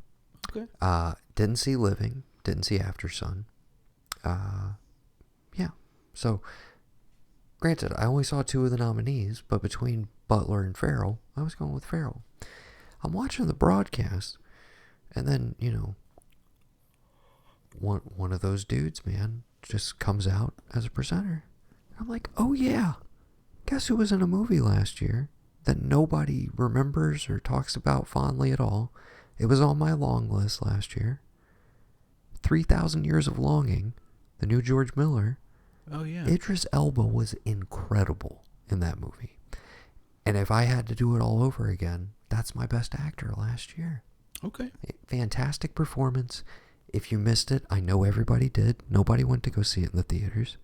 [SPEAKER 2] Okay.
[SPEAKER 1] Didn't see Living, didn't see After Sun. Yeah. So, granted, I only saw 2 of the nominees, but between Butler and Farrell, I was going with Farrell. I'm watching the broadcast, and then, one of those dudes, man, just comes out as a presenter. I'm like, oh yeah, guess who was in a movie last year that nobody remembers or talks about fondly at all? It was on my long list last year. 3,000 Years of Longing, the new George Miller.
[SPEAKER 2] Oh, yeah.
[SPEAKER 1] Idris Elba was incredible in that movie. And if I had to do it all over again, that's my best actor last year.
[SPEAKER 2] Okay.
[SPEAKER 1] Fantastic performance. If you missed it, I know everybody did. Nobody went to go see it in the theaters.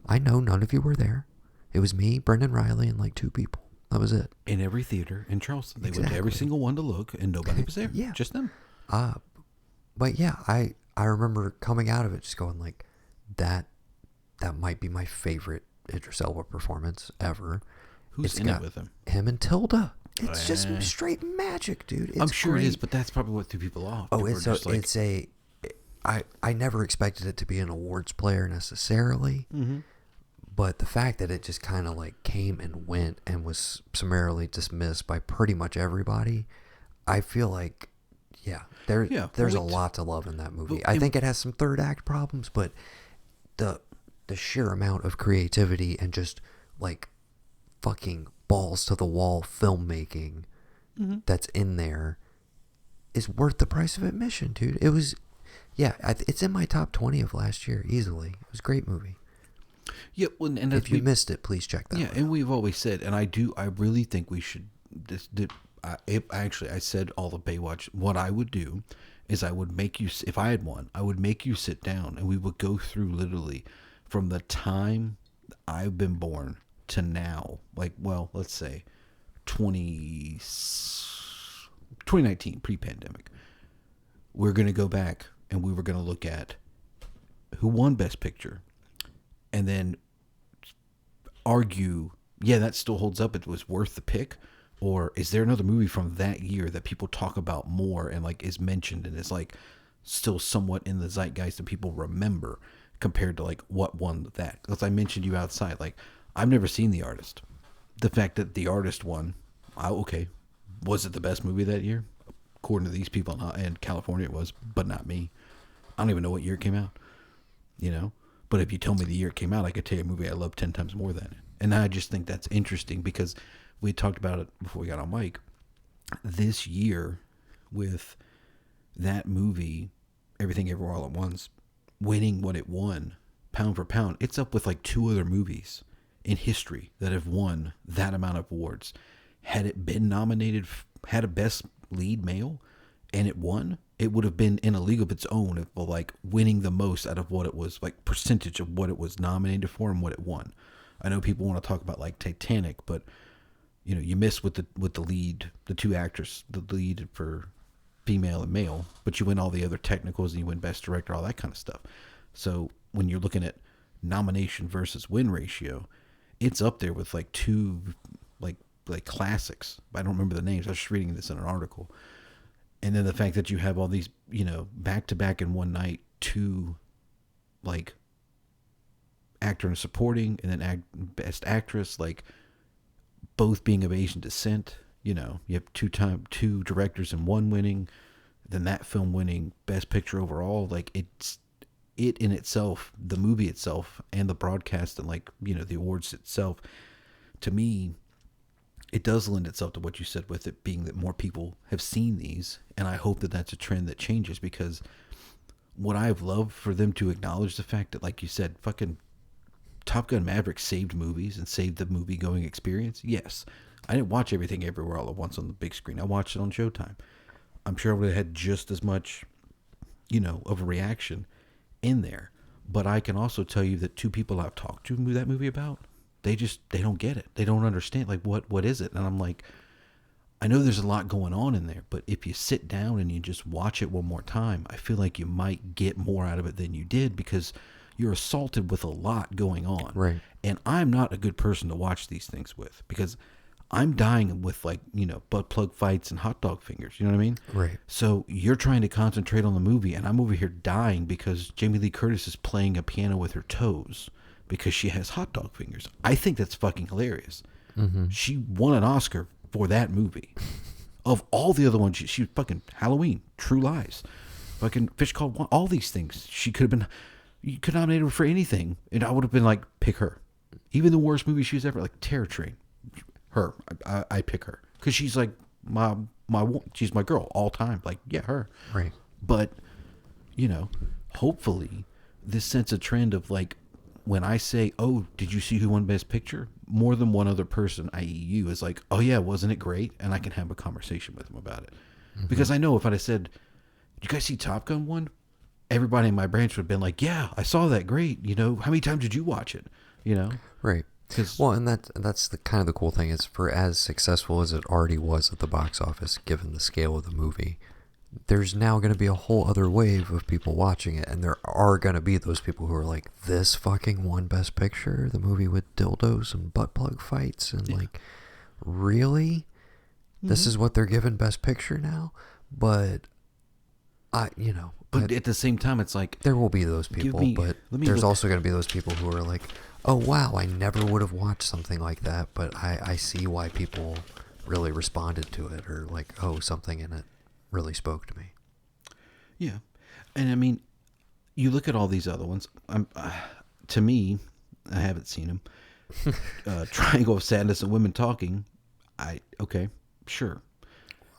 [SPEAKER 1] I know none of you were there. It was me, Brendan Riley, and 2 people. That was it.
[SPEAKER 2] In every theater in Charleston. They went to every single one to look, and nobody was there.
[SPEAKER 1] Yeah.
[SPEAKER 2] Just them.
[SPEAKER 1] But yeah, I remember coming out of it just going that might be my favorite Idris Elba performance ever.
[SPEAKER 2] Who's in it with him?
[SPEAKER 1] Him and Tilda. It's just straight magic, dude. It's
[SPEAKER 2] I'm sure
[SPEAKER 1] great.
[SPEAKER 2] it is, but that's probably what threw people off.
[SPEAKER 1] Oh, I never expected it to be an awards player necessarily, but the fact that it just kind of came and went and was summarily dismissed by pretty much everybody, I feel like, there's a lot to love in that movie. I think it has some third act problems, but the sheer amount of creativity and just fucking balls to the wall filmmaking that's in there is worth the price of admission, dude. It was, it's in my top 20 of last year easily. It was a great movie.
[SPEAKER 2] Yeah, well, and
[SPEAKER 1] if you missed it, please check that.
[SPEAKER 2] Yeah, and we've always said, and I really think we should. I said all of Baywatch. What I would do is I would make you, if I had one, I would make you sit down, and we would go through literally from the time I've been born to now, let's say 2019, pre-pandemic. We're going to go back and we were going to look at who won Best Picture and then argue, that still holds up. It was worth the pick. Or is there another movie from that year that people talk about more and is mentioned and is still somewhat in the zeitgeist that people remember compared to what won that? Because I mentioned you outside, I've never seen The Artist. The fact that The Artist won, was it the best movie that year? According to these people in California, it was, but not me. I don't even know what year it came out, But if you tell me the year it came out, I could tell you a movie I love 10 times more than it. And I just think that's interesting because we talked about it before we got on mic. This year, with that movie, Everything Everywhere All at Once, winning what it won, pound for pound, it's up with 2 other movies in history that have won that amount of awards. Had it been nominated, had a Best Lead Male, and it won it would have been in a league of its own of like winning the most out of what it was, like percentage of what it was nominated for and what it won. I know people want to talk about like Titanic, but you know, you miss with the lead, the two actors, the lead for female and male, but you win all the other technicals and you win best director, all that kind of stuff. So when you're looking at nomination versus win ratio, it's up there with like two like classics. I don't remember the names. I was just reading this in an article. And then the fact that you have all these, you know, back to back in one night, two like actor and supporting, and then best actress, like both being of Asian descent. You know, you have two directors and one winning, then that film winning best picture overall. Like it in itself, the movie itself and the broadcast and like, you know, the awards itself, to me, it does lend itself to what you said with it being that more people have seen these. And I hope that that's a trend that changes, because what I've loved for them to acknowledge the fact that, like you said, fucking Top Gun Maverick saved movies and saved the movie going experience. Yes. I didn't watch everything everywhere all at once on the big screen. I watched it on Showtime. I'm sure I would have had just as much, you know, of a reaction in there. But I can also tell you that two people I've talked to that movie about, they don't get it. They don't understand. Like, what is it? And I'm like, I know there's a lot going on in there, but if you sit down and you just watch it one more time, I feel like you might get more out of it than you did, because you're assaulted with a lot going on.
[SPEAKER 1] Right.
[SPEAKER 2] And I'm not a good person to watch these things with, because I'm dying with, like, you know, butt plug fights and hot dog fingers. You know what I mean?
[SPEAKER 1] Right.
[SPEAKER 2] So you're trying to concentrate on the movie, and I'm over here dying because Jamie Lee Curtis is playing a piano with her toes because she has hot dog fingers. I think that's fucking hilarious.
[SPEAKER 1] Mm-hmm.
[SPEAKER 2] She won an Oscar for that movie. Of all the other ones, she fucking Halloween, True Lies, fucking Fish Called Wanda, all these things. She could have been, you could nominate her for anything, and I would have been like, pick her. Even the worst movie she's ever, like Terror Train, her. I pick her because she's like she's my girl all time. Like, yeah, her.
[SPEAKER 1] Right.
[SPEAKER 2] But, you know, hopefully this sets a trend of, like, when I say, oh, did you see who won Best Picture? More than one other person, i.e. you, is like, oh yeah, wasn't it great? And I can have a conversation with them about it. Mm-hmm. Because I know if I'd have said, did you guys see Top Gun one? Everybody in my branch would have been like, yeah, I saw that, great. You know, how many times did you watch it? You know?
[SPEAKER 1] Right. Well, and that's the kind of the cool thing is, for as successful as it already was at the box office, given the scale of the movie, there's now going to be a whole other wave of people watching it, and there are going to be those people who are like, this fucking won Best Picture, the movie with dildos and butt plug fights, and like, really? Mm-hmm. This is what they're giving Best Picture now? But
[SPEAKER 2] But at the same time, it's like,
[SPEAKER 1] there will be those people, but there's also going to be those people who are like, oh wow, I never would have watched something like that, but I see why people really responded to it, or like, oh, something in it really spoke to me.
[SPEAKER 2] Yeah. And I mean, you look at all these other ones, to me, I haven't seen them. Triangle of Sadness and Women Talking, okay, sure.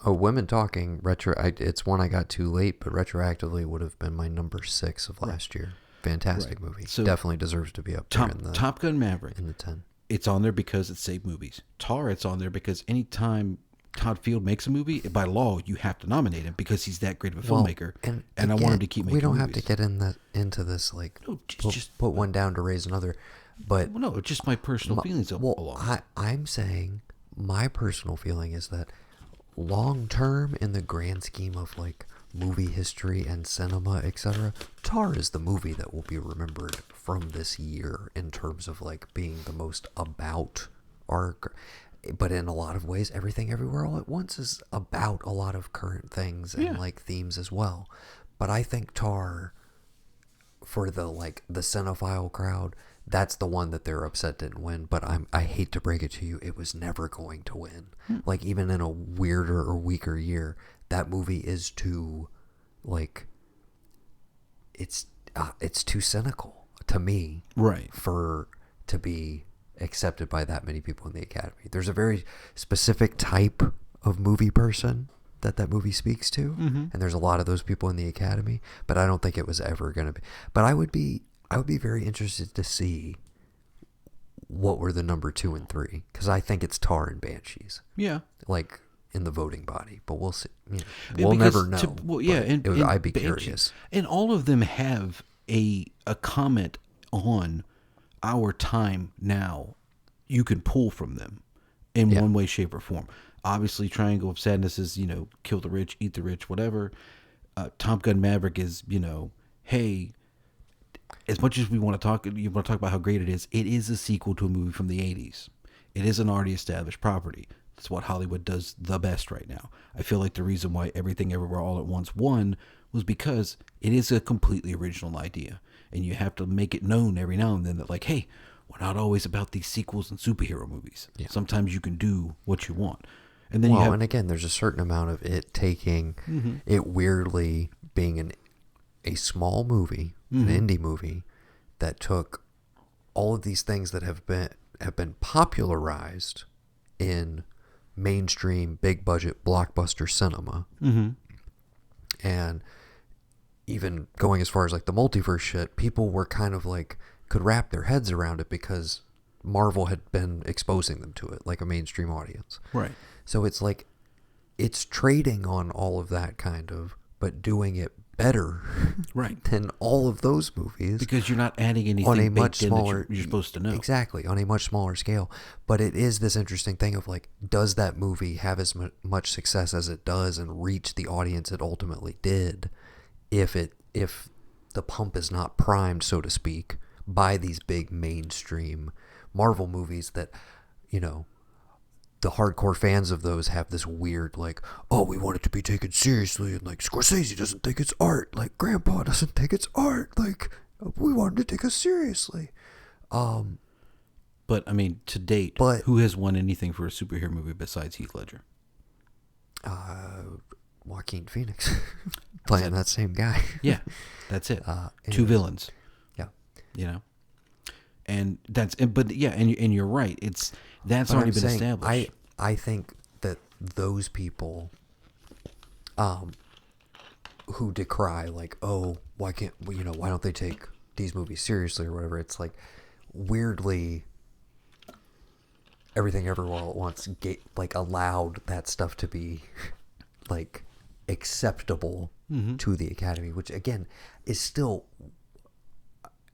[SPEAKER 1] Oh, Women Talking, it's one I got too late, but retroactively would have been my number 6 of last year. Fantastic movie. So definitely deserves to be up there in the
[SPEAKER 2] Top Gun Maverick.
[SPEAKER 1] In the 10.
[SPEAKER 2] It's on there because it saved movies. Tar, it's on there because anytime Todd Field makes a movie, by law, you have to nominate him because he's that great of a filmmaker. And again, I want him to keep making movies.
[SPEAKER 1] We don't have to get into this, like, just put one down to raise another. But
[SPEAKER 2] no, just my personal feelings along.
[SPEAKER 1] I'm saying my personal feeling is that long term, in the grand scheme of like movie history and cinema, etc., Tar is the movie that will be remembered from this year in terms of like being the most about ARK. But in a lot of ways, Everything Everywhere All at Once is about a lot of current things and like themes as well. But I think Tar, for the cinephile crowd, that's the one that they're upset didn't win. But I hate to break it to you, it was never going to win. Like, even in a weirder or weaker year, that movie is too, like, it's too cynical to me,
[SPEAKER 2] right,
[SPEAKER 1] to be accepted by that many people in the Academy. There's a very specific type of movie person that movie speaks to, and there's a lot of those people in the Academy, but I don't think it was ever going to be. But I would be very interested to see what were the number 2 and 3, because I think it's Tar and Banshees.
[SPEAKER 2] Yeah.
[SPEAKER 1] Like, in the voting body, but we'll see. You know,
[SPEAKER 2] Yeah,
[SPEAKER 1] we'll
[SPEAKER 2] because
[SPEAKER 1] never know. I'd be curious.
[SPEAKER 2] And all of them have a comment on our time now. You can pull from them in
[SPEAKER 1] Yeah.
[SPEAKER 2] one way, shape, or form. Obviously, Triangle of Sadness is, kill the rich, eat the rich, whatever. Top Gun Maverick is, hey, as much as you want to talk about how great it is a sequel to a movie from the 80s. It is an already established property. That's what Hollywood does the best right now. I feel like the reason why Everything Everywhere All at Once won was because it is a completely original idea. And you have to make it known every now and then that, like, hey, we're not always about these sequels and superhero movies. Yeah. Sometimes you can do what you want. And then
[SPEAKER 1] and again, there's a certain amount of it taking, it weirdly being a small movie, an indie movie, that took all of these things that have been popularized in mainstream big budget blockbuster cinema, and even going as far as like the multiverse shit, people were kind of like could wrap their heads around it because Marvel had been exposing them to it like a mainstream audience,
[SPEAKER 2] right?
[SPEAKER 1] So it's like it's trading on all of that kind of, but doing it better,
[SPEAKER 2] right,
[SPEAKER 1] than all of those movies,
[SPEAKER 2] because you're not adding anything
[SPEAKER 1] on a much smaller.
[SPEAKER 2] You're supposed to know
[SPEAKER 1] exactly on a much smaller scale. But it is this interesting thing of like, does that movie have as much success as it does and reach the audience it ultimately did, if the pump is not primed, so to speak, by these big mainstream Marvel movies that, the hardcore fans of those have this weird, like, oh, we want it to be taken seriously, and like Scorsese doesn't think it's art, like Grandpa doesn't think it's art, like we wanted to take us seriously.
[SPEAKER 2] But I mean, to date, who has won anything for a superhero movie besides Heath Ledger?
[SPEAKER 1] Joaquin Phoenix playing that same guy.
[SPEAKER 2] Yeah, that's it. Two villains.
[SPEAKER 1] Yeah,
[SPEAKER 2] and and you're right. That's already been established.
[SPEAKER 1] I think that those people, who decry like, oh, why don't they take these movies seriously or whatever? It's like weirdly, Everything Everywhere All at Once allowed that stuff to be like acceptable to the Academy, which again is still,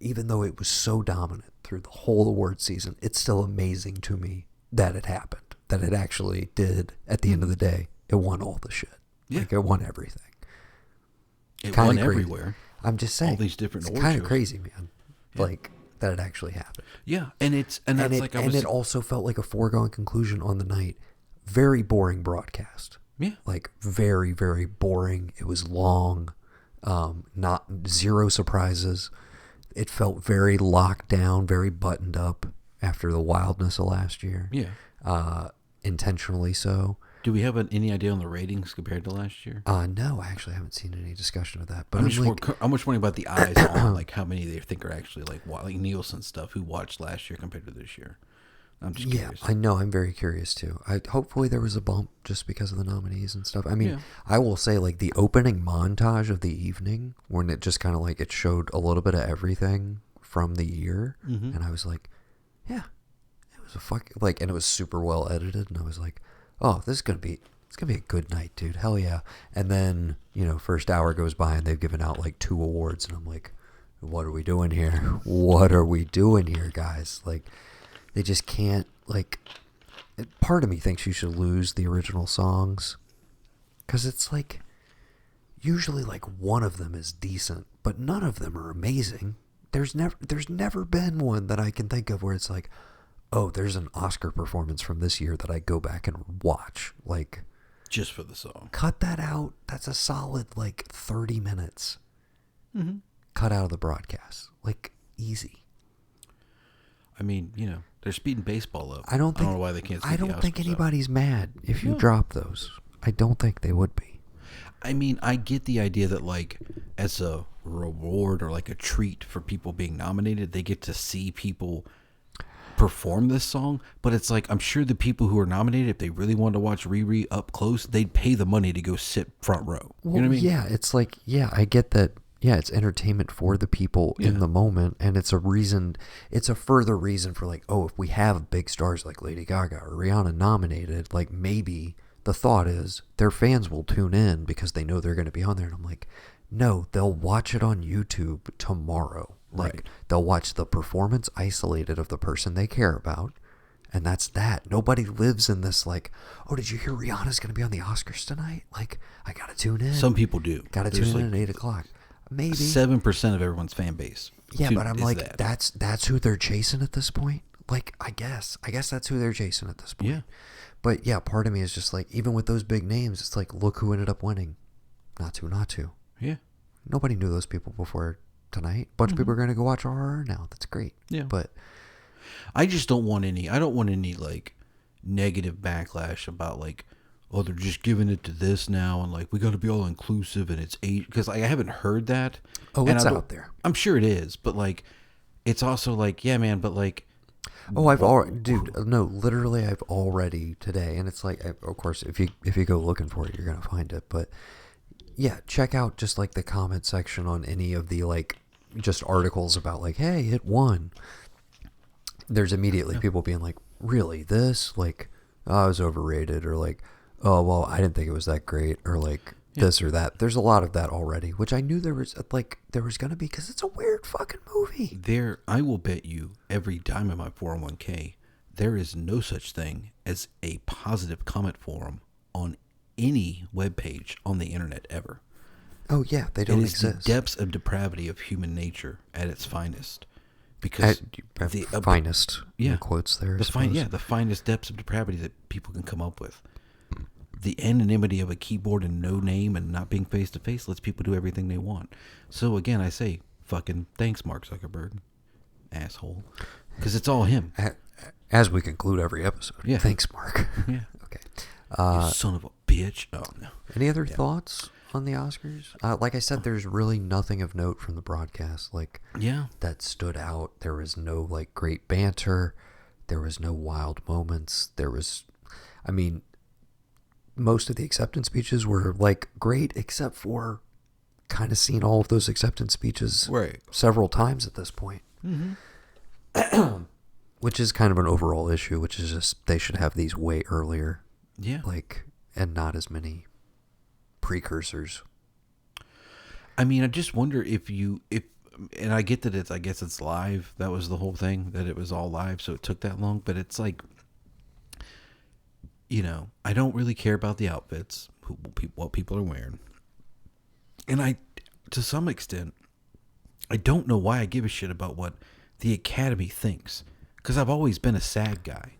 [SPEAKER 1] even though it was so dominant through the whole award season, it's still amazing to me that it happened, that it actually did. At the end of the day, it won all the shit. Yeah. Like, it won everything.
[SPEAKER 2] It won everywhere.
[SPEAKER 1] I'm just saying,
[SPEAKER 2] all these different
[SPEAKER 1] it's kind of crazy, man. Yeah. Like, that it actually happened.
[SPEAKER 2] Yeah, and it
[SPEAKER 1] also felt like a foregone conclusion on the night. Very boring broadcast.
[SPEAKER 2] Yeah,
[SPEAKER 1] like very, very boring. It was long. Not zero surprises. It felt very locked down, very buttoned up after the wildness of last year.
[SPEAKER 2] Yeah.
[SPEAKER 1] Intentionally so.
[SPEAKER 2] Do we have any idea on the ratings compared to last year?
[SPEAKER 1] No, I actually haven't seen any discussion of that. But
[SPEAKER 2] I'm just wondering about the eyes on, like, how many they think are actually like Nielsen stuff who watched last year compared to this year. I'm just curious.
[SPEAKER 1] Yeah, I know. I'm very curious too. Hopefully there was a bump just because of the nominees and stuff. I mean, I will say, like, the opening montage of the evening, when it just kind of like it showed a little bit of everything from the year, and I was like, yeah, it was and it was super well edited, and I was like, oh, it's gonna be a good night, dude. Hell yeah. And then, first hour goes by and they've given out like 2 awards, and I'm like, what are we doing here? What are we doing here, guys? Like, they just can't, like, part of me thinks you should lose the original songs, because it's like, usually like one of them is decent, but none of them are amazing. There's never been one that I can think of where it's like, oh, there's an Oscar performance from this year that I go back and watch. Like,
[SPEAKER 2] just for the song.
[SPEAKER 1] Cut that out. That's a solid, like, 30 minutes. Cut out of the broadcast. Like, easy.
[SPEAKER 2] I mean, they're speeding baseball up.
[SPEAKER 1] I don't
[SPEAKER 2] know why they can't speed
[SPEAKER 1] I don't think anybody's mad if you drop those. I don't think they would be.
[SPEAKER 2] I mean, I get the idea that, like, as a reward or like a treat for people being nominated, they get to see people perform this song, but it's like, I'm sure the people who are nominated, if they really wanted to watch Riri up close, they'd pay the money to go sit front row.
[SPEAKER 1] Well,
[SPEAKER 2] you know what I mean?
[SPEAKER 1] Yeah, it's like, I get that. Yeah, it's entertainment for the people in the moment, and it's a further reason for, like, oh, if we have big stars like Lady Gaga or Rihanna nominated, like, maybe the thought is their fans will tune in because they know they're going to be on there. And I'm like, no, they'll watch it on YouTube tomorrow. Like,
[SPEAKER 2] Right.
[SPEAKER 1] they'll watch the performance isolated of the person they care about. And that's that. Nobody lives in this like, oh, did you hear Rihanna's going to be on the Oscars tonight? Like, I got to tune in.
[SPEAKER 2] Some people do.
[SPEAKER 1] Got to tune in at 8 o'clock. Maybe.
[SPEAKER 2] 7% of everyone's fan base.
[SPEAKER 1] Yeah, but I'm
[SPEAKER 2] is
[SPEAKER 1] like, that's who they're chasing at this point. Like, I guess that's who they're chasing at this point.
[SPEAKER 2] Yeah.
[SPEAKER 1] But yeah, part of me is just like, even with those big names, it's like, look who ended up winning. Not to.
[SPEAKER 2] Yeah.
[SPEAKER 1] Nobody knew those people before tonight. A bunch of people are going to go watch RRR now. That's great.
[SPEAKER 2] Yeah.
[SPEAKER 1] But
[SPEAKER 2] I just don't want any like negative backlash about like, oh, they're just giving it to this now, and like we got to be all inclusive, and it's age, because I haven't heard that.
[SPEAKER 1] Oh,
[SPEAKER 2] and
[SPEAKER 1] it's out there.
[SPEAKER 2] I'm sure it is, but like, it's also like, yeah, man, but like,
[SPEAKER 1] oh, I've already, dude. No, literally, I've already today, and it's like, of course, if you go looking for it, you're gonna find it. But yeah, check out just like the comment section on any of the like just articles about like, hey, it won. There's immediately people being like, really, this? Like, oh, it was overrated, or like, oh, well, I didn't think it was that great, or like this or that. There's a lot of that already, which I knew there was going to be, because it's a weird fucking movie.
[SPEAKER 2] I will bet you every dime of my 401k, there is no such thing as a positive comment forum on any webpage on the internet ever.
[SPEAKER 1] Oh, yeah, they don't
[SPEAKER 2] It is
[SPEAKER 1] exist.
[SPEAKER 2] the depths of depravity of human nature at its finest. Because
[SPEAKER 1] the finest,
[SPEAKER 2] yeah,
[SPEAKER 1] quotes there.
[SPEAKER 2] the finest depths of depravity that people can come up with. The anonymity of a keyboard and no name and not being face to face lets people do everything they want. So again, I say, fucking thanks, Mark Zuckerberg, asshole, because it's all him.
[SPEAKER 1] As we conclude every episode.
[SPEAKER 2] Yeah.
[SPEAKER 1] Thanks, Mark.
[SPEAKER 2] Yeah.
[SPEAKER 1] Okay.
[SPEAKER 2] You son of a bitch. Oh no.
[SPEAKER 1] Any other thoughts on the Oscars? Like I said, there's really nothing of note from the broadcast. Like,
[SPEAKER 2] Yeah.
[SPEAKER 1] that stood out. There was no like great banter. There was no wild moments. Most of the acceptance speeches were like great, except for kind of seen all of those acceptance speeches
[SPEAKER 2] Right.
[SPEAKER 1] several times at this point.
[SPEAKER 2] Mm-hmm.
[SPEAKER 1] Which is kind of an overall issue, which is just they should have these way earlier.
[SPEAKER 2] Yeah.
[SPEAKER 1] Like, and not as many precursors.
[SPEAKER 2] I mean, I just wonder and I get that I guess it's live. That was the whole thing, that it was all live, so it took that long. But it's like, I don't really care about the outfits, what people are wearing. And to some extent, I don't know why I give a shit about what the Academy thinks. Because I've always been a SAG guy.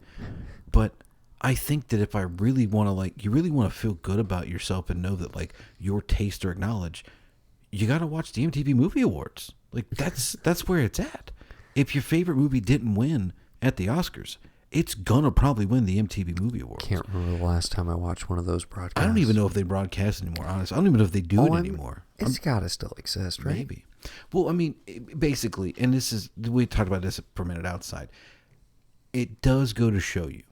[SPEAKER 2] But I think that if I really want to, you really want to feel good about yourself and know that, your tastes are acknowledged, you got to watch the MTV Movie Awards. That's where it's at. If your favorite movie didn't win at the Oscars, it's gonna probably win the MTV Movie Awards.
[SPEAKER 1] Can't remember the last time I watched one of those broadcasts.
[SPEAKER 2] I don't even know if they broadcast anymore, honestly. I don't even know if they do it anymore.
[SPEAKER 1] It's got to still exist, right?
[SPEAKER 2] Maybe. Well, I mean, basically, and we talked about this for a minute outside, it does go to show you,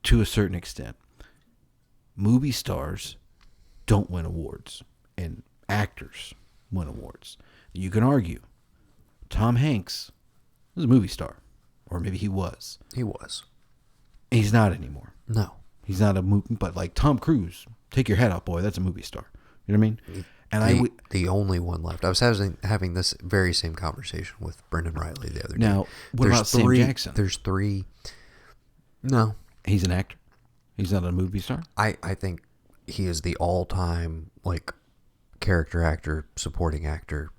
[SPEAKER 2] to a certain extent, movie stars don't win awards, and actors win awards. You can argue Tom Hanks was a movie star, or maybe he was.
[SPEAKER 1] He was.
[SPEAKER 2] He's not anymore.
[SPEAKER 1] No.
[SPEAKER 2] He's not a movie, but like Tom Cruise, take your head out, boy. That's a movie star. You know what I mean? And
[SPEAKER 1] the only one left. I was having this very same conversation with Brendan Riley the other day.
[SPEAKER 2] Now, what about Sam Jackson?
[SPEAKER 1] There's three. No.
[SPEAKER 2] He's an actor. He's not a movie star.
[SPEAKER 1] I think he is the all-time character actor, supporting actor,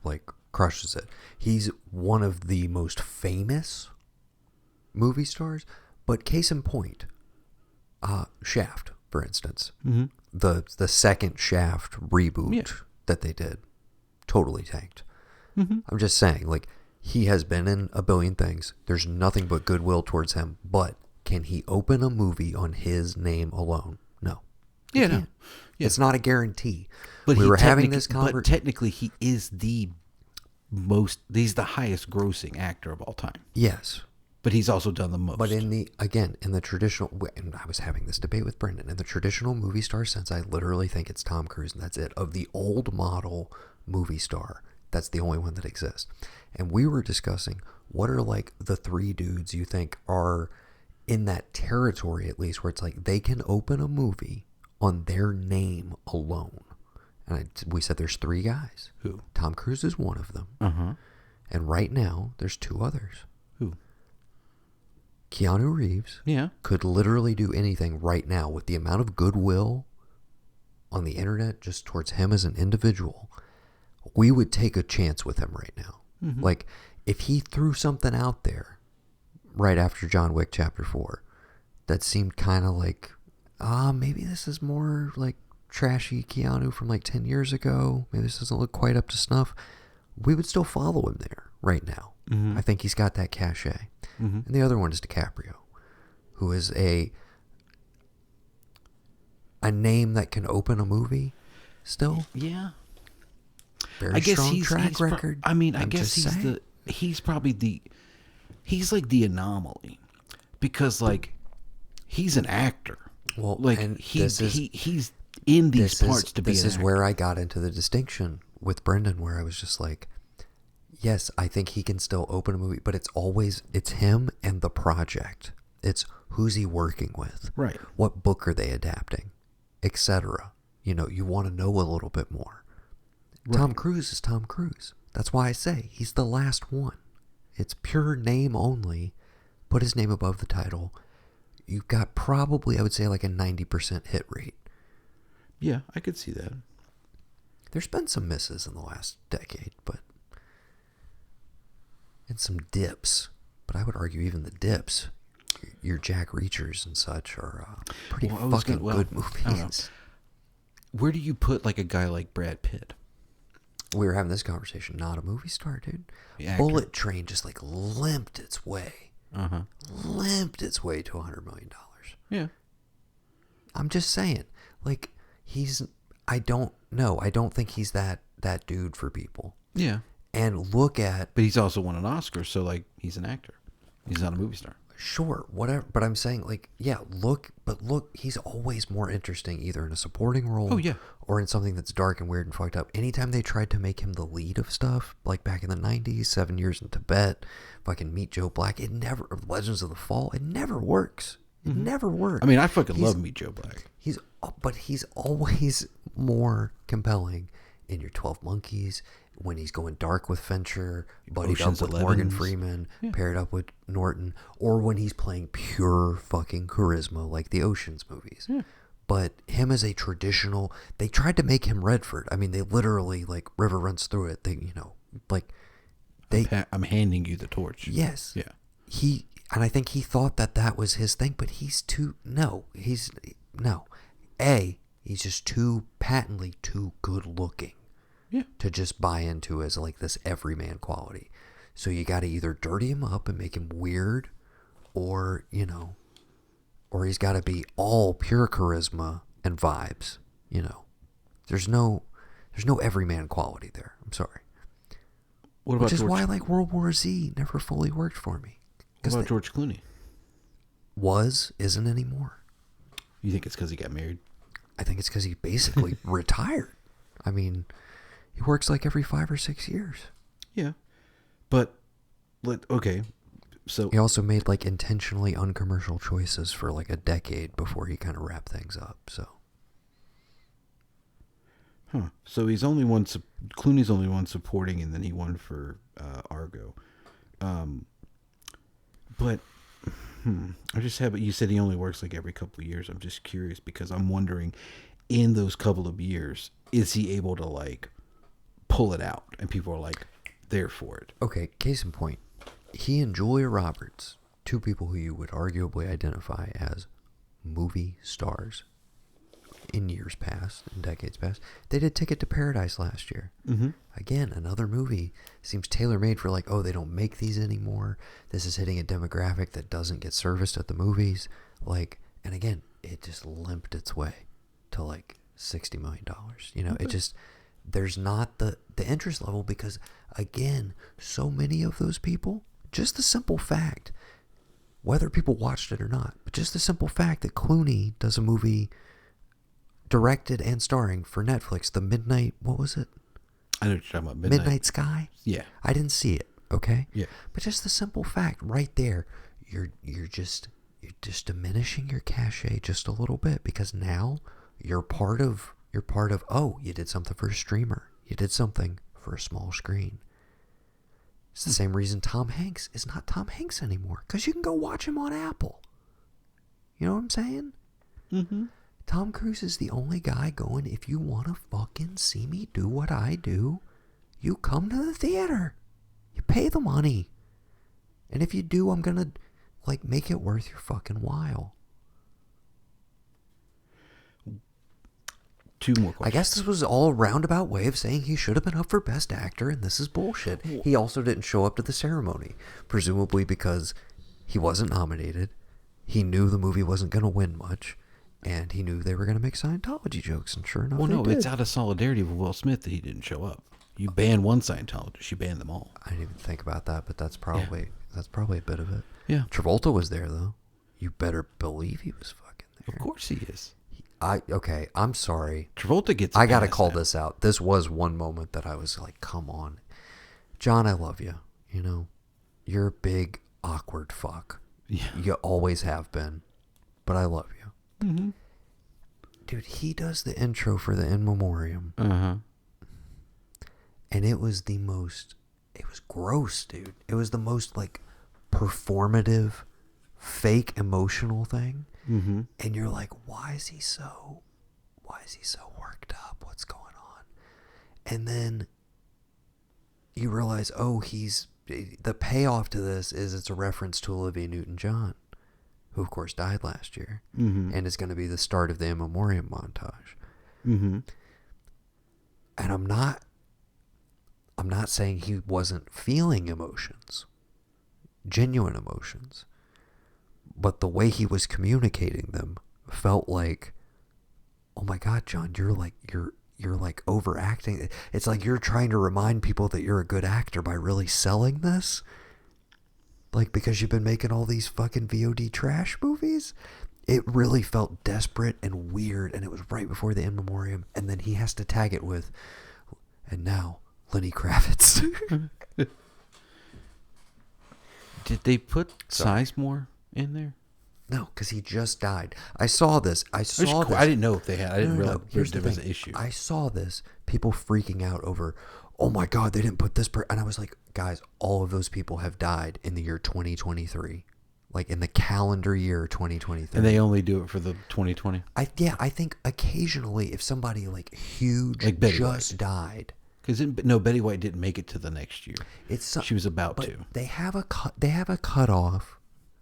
[SPEAKER 1] crushes it. He's one of the most famous movie stars, but case in point, Shaft, for instance.
[SPEAKER 2] Mm-hmm.
[SPEAKER 1] The second Shaft reboot that they did totally tanked.
[SPEAKER 2] Mm-hmm.
[SPEAKER 1] I'm just saying, he has been in a billion things. There's nothing but goodwill towards him, but can he open a movie on his name alone? No.
[SPEAKER 2] Yeah, no. Yeah.
[SPEAKER 1] It's not a guarantee.
[SPEAKER 2] But
[SPEAKER 1] we were having this conversation.
[SPEAKER 2] But technically, he is he's the highest grossing actor of all time.
[SPEAKER 1] Yes.
[SPEAKER 2] But he's also done the most.
[SPEAKER 1] But in the traditional, and I was having this debate with Brendan, in the traditional movie star sense, I literally think it's Tom Cruise, and that's it. Of the old model movie star, that's the only one that exists. And we were discussing, what are the three dudes you think are in that territory at least, where it's like they can open a movie on their name alone. And we said there's 3 guys.
[SPEAKER 2] Who?
[SPEAKER 1] Tom Cruise is one of them.
[SPEAKER 2] Uh-huh.
[SPEAKER 1] And right now, there's 2 others.
[SPEAKER 2] Who?
[SPEAKER 1] Keanu Reeves
[SPEAKER 2] Yeah.
[SPEAKER 1] could literally do anything right now with the amount of goodwill on the internet just towards him as an individual. We would take a chance with him right now.
[SPEAKER 2] Mm-hmm.
[SPEAKER 1] Like, if he threw something out there right after John Wick Chapter 4 that seemed kind of like, maybe this is more like trashy Keanu from like 10 years ago. Maybe this doesn't look quite up to snuff. We would still follow him there right now.
[SPEAKER 2] Mm-hmm.
[SPEAKER 1] I think he's got that cachet.
[SPEAKER 2] Mm-hmm.
[SPEAKER 1] And the other one is DiCaprio, who is a name that can open a movie still.
[SPEAKER 2] Yeah.
[SPEAKER 1] Very strong track record.
[SPEAKER 2] I mean, I
[SPEAKER 1] I'm
[SPEAKER 2] guess
[SPEAKER 1] just saying.
[SPEAKER 2] he's probably he's like the anomaly, because like he's an actor.
[SPEAKER 1] Well,
[SPEAKER 2] like
[SPEAKER 1] and
[SPEAKER 2] he's in these parts to be an
[SPEAKER 1] This is
[SPEAKER 2] actor.
[SPEAKER 1] where I got into the distinction with Brendan, where I was just like, yes, I think he can still open a movie, but it's him and the project. It's who's he working with,
[SPEAKER 2] Right.
[SPEAKER 1] what book are they adapting, etc. You know, you want to know a little bit more.
[SPEAKER 2] Right.
[SPEAKER 1] Tom Cruise is Tom Cruise. That's why I say he's the last one. It's pure name only. Put his name above the title. You've got probably, I would say, like a 90% hit rate.
[SPEAKER 2] Yeah, I could see that.
[SPEAKER 1] There's been some misses in the last decade, and some dips. But I would argue even the dips, your Jack Reachers and such, are pretty good
[SPEAKER 2] I don't know.
[SPEAKER 1] movies.
[SPEAKER 2] Where do you put like a guy like Brad Pitt?
[SPEAKER 1] We were having this conversation. Not a movie star, dude.
[SPEAKER 2] The actor.
[SPEAKER 1] Bullet Train just like limped its way.
[SPEAKER 2] Uh-huh.
[SPEAKER 1] Limped its way to $100 million.
[SPEAKER 2] Yeah.
[SPEAKER 1] I'm just saying. Like, I don't know. I don't think he's that dude for people.
[SPEAKER 2] Yeah.
[SPEAKER 1] And look at...
[SPEAKER 2] But he's also won an Oscar, so like he's an actor. He's not a movie star.
[SPEAKER 1] Sure, whatever. But I'm saying, like, yeah, look, he's always more interesting either in a supporting role or in something that's dark and weird and fucked up. Anytime they tried to make him the lead of stuff, like back in the 90s, 7 Years in Tibet, fucking Meet Joe Black, Legends of the Fall, it never works. It never works.
[SPEAKER 2] I mean, I fucking love Meet Joe Black.
[SPEAKER 1] But he's always more compelling in your 12 Monkeys, when he's going dark with Fincher, buddied
[SPEAKER 2] Ocean's
[SPEAKER 1] up with
[SPEAKER 2] 11s.
[SPEAKER 1] Morgan Freeman, paired up with Norton, or when he's playing pure fucking charisma like the Ocean's movies.
[SPEAKER 2] Yeah.
[SPEAKER 1] But him as a traditional, they tried to make him Redford. I mean, they literally, like, river runs through it.
[SPEAKER 2] I'm handing you the torch.
[SPEAKER 1] Yes.
[SPEAKER 2] Yeah.
[SPEAKER 1] And I think he thought that was his thing, but he's he's just patently too good looking.
[SPEAKER 2] Yeah.
[SPEAKER 1] To just buy into as like this everyman quality. So you got to either dirty him up and make him weird, or he's got to be all pure charisma and vibes. There's no everyman quality there. I'm sorry.
[SPEAKER 2] What about
[SPEAKER 1] Which is
[SPEAKER 2] George?
[SPEAKER 1] why like World War Z never fully worked for me.
[SPEAKER 2] What about George Clooney?
[SPEAKER 1] Isn't anymore.
[SPEAKER 2] You think it's because he got married?
[SPEAKER 1] I think it's because he basically retired. I mean, he works like every 5 or 6 years.
[SPEAKER 2] Yeah. But, okay. So
[SPEAKER 1] he also made like intentionally uncommercial choices for like a decade before he kind of wrapped things up. So.
[SPEAKER 2] So he's only one. Clooney's only one supporting, and then he won for Argo. But I just have. You said he only works like every couple of years. I'm just curious because I'm wondering, in those couple of years, is he able to like pull it out, and people are like there for it?
[SPEAKER 1] Okay, case in point, he and Julia Roberts, 2 people who you would arguably identify as movie stars in years past, in decades past, they did Ticket to Paradise last year.
[SPEAKER 2] Mm-hmm.
[SPEAKER 1] Again, another movie seems tailor-made for like, oh, they don't make these anymore. This is hitting a demographic that doesn't get serviced at the movies. Like, and again, it just limped its way to like $60 million. It just, there's not the interest level because, again, so many of those people, just the simple fact, whether people watched it or not, but just the simple fact that Clooney does a movie directed and starring for Netflix, what was it?
[SPEAKER 2] I know what you're talking about.
[SPEAKER 1] Midnight Sky?
[SPEAKER 2] Yeah.
[SPEAKER 1] I didn't see it, okay?
[SPEAKER 2] Yeah.
[SPEAKER 1] But just the simple fact right there, you're you're just diminishing your cachet just a little bit, because now you're part of, oh, you did something for a streamer. You did something for a small screen. It's the same reason Tom Hanks is not Tom Hanks anymore, because you can go watch him on Apple. You know what I'm saying?
[SPEAKER 2] Mm-hmm.
[SPEAKER 1] Tom Cruise is the only guy going, if you want to fucking see me do what I do, you come to the theater. You pay the money. And if you do, I'm going to, like, make it worth your fucking while.
[SPEAKER 2] 2 more questions.
[SPEAKER 1] I guess this was all a roundabout way of saying he should have been up for Best Actor, and this is bullshit. He also didn't show up to the ceremony, presumably because he wasn't nominated. He knew the movie wasn't going to win much, and he knew they were going to make Scientology jokes, and sure enough,
[SPEAKER 2] Well, no,
[SPEAKER 1] they did.
[SPEAKER 2] it's out of solidarity with Will Smith that he didn't show up. You ban one Scientologist, you ban them all.
[SPEAKER 1] I didn't even think about that, but that's probably a bit of it.
[SPEAKER 2] Yeah.
[SPEAKER 1] Travolta was there, though. You better believe he was fucking there.
[SPEAKER 2] Of course he is.
[SPEAKER 1] Okay, I'm sorry.
[SPEAKER 2] Travolta gets.
[SPEAKER 1] I gotta call this out. This was one moment that I was like, come on. John, I love you. You know, you're a big, awkward fuck.
[SPEAKER 2] Yeah.
[SPEAKER 1] You always have been. But I love you.
[SPEAKER 2] Mm-hmm.
[SPEAKER 1] Dude, he does the intro for the In Memoriam.
[SPEAKER 2] Uh-huh.
[SPEAKER 1] And it was gross, dude. It was the most, like, performative, fake emotional thing.
[SPEAKER 2] Mm-hmm.
[SPEAKER 1] And you're like, why is he so worked up? What's going on? And then you realize, oh, the payoff to this is it's a reference to Olivia Newton-John, who of course died last year, and is going to be the start of the In Memoriam montage.
[SPEAKER 2] Mm-hmm.
[SPEAKER 1] And I'm not saying he wasn't feeling emotions, genuine emotions. But the way he was communicating them felt like, oh my God, John, you're like overacting. It's like you're trying to remind people that you're a good actor by really selling this. Like, because you've been making all these fucking VOD trash movies. It really felt desperate and weird, and it was right before the In Memoriam, and then he has to tag it with, and now Lenny Kravitz.
[SPEAKER 2] Did they put Sizemore in there?
[SPEAKER 1] No, because he just died. I saw this. I
[SPEAKER 2] didn't know if they had. I didn't realize
[SPEAKER 1] Here's
[SPEAKER 2] there
[SPEAKER 1] the
[SPEAKER 2] was
[SPEAKER 1] thing.
[SPEAKER 2] an issue.
[SPEAKER 1] I saw this. People freaking out over, oh my God, they didn't put this and I was like, guys, all of those people have died in the year 2023. Like in the calendar year 2023.
[SPEAKER 2] And they only do it for the 2020?
[SPEAKER 1] I think occasionally if somebody like huge
[SPEAKER 2] like Betty
[SPEAKER 1] just
[SPEAKER 2] White
[SPEAKER 1] died.
[SPEAKER 2] Because no, Betty White didn't make it to the next year. She was about
[SPEAKER 1] but
[SPEAKER 2] to.
[SPEAKER 1] They have a cutoff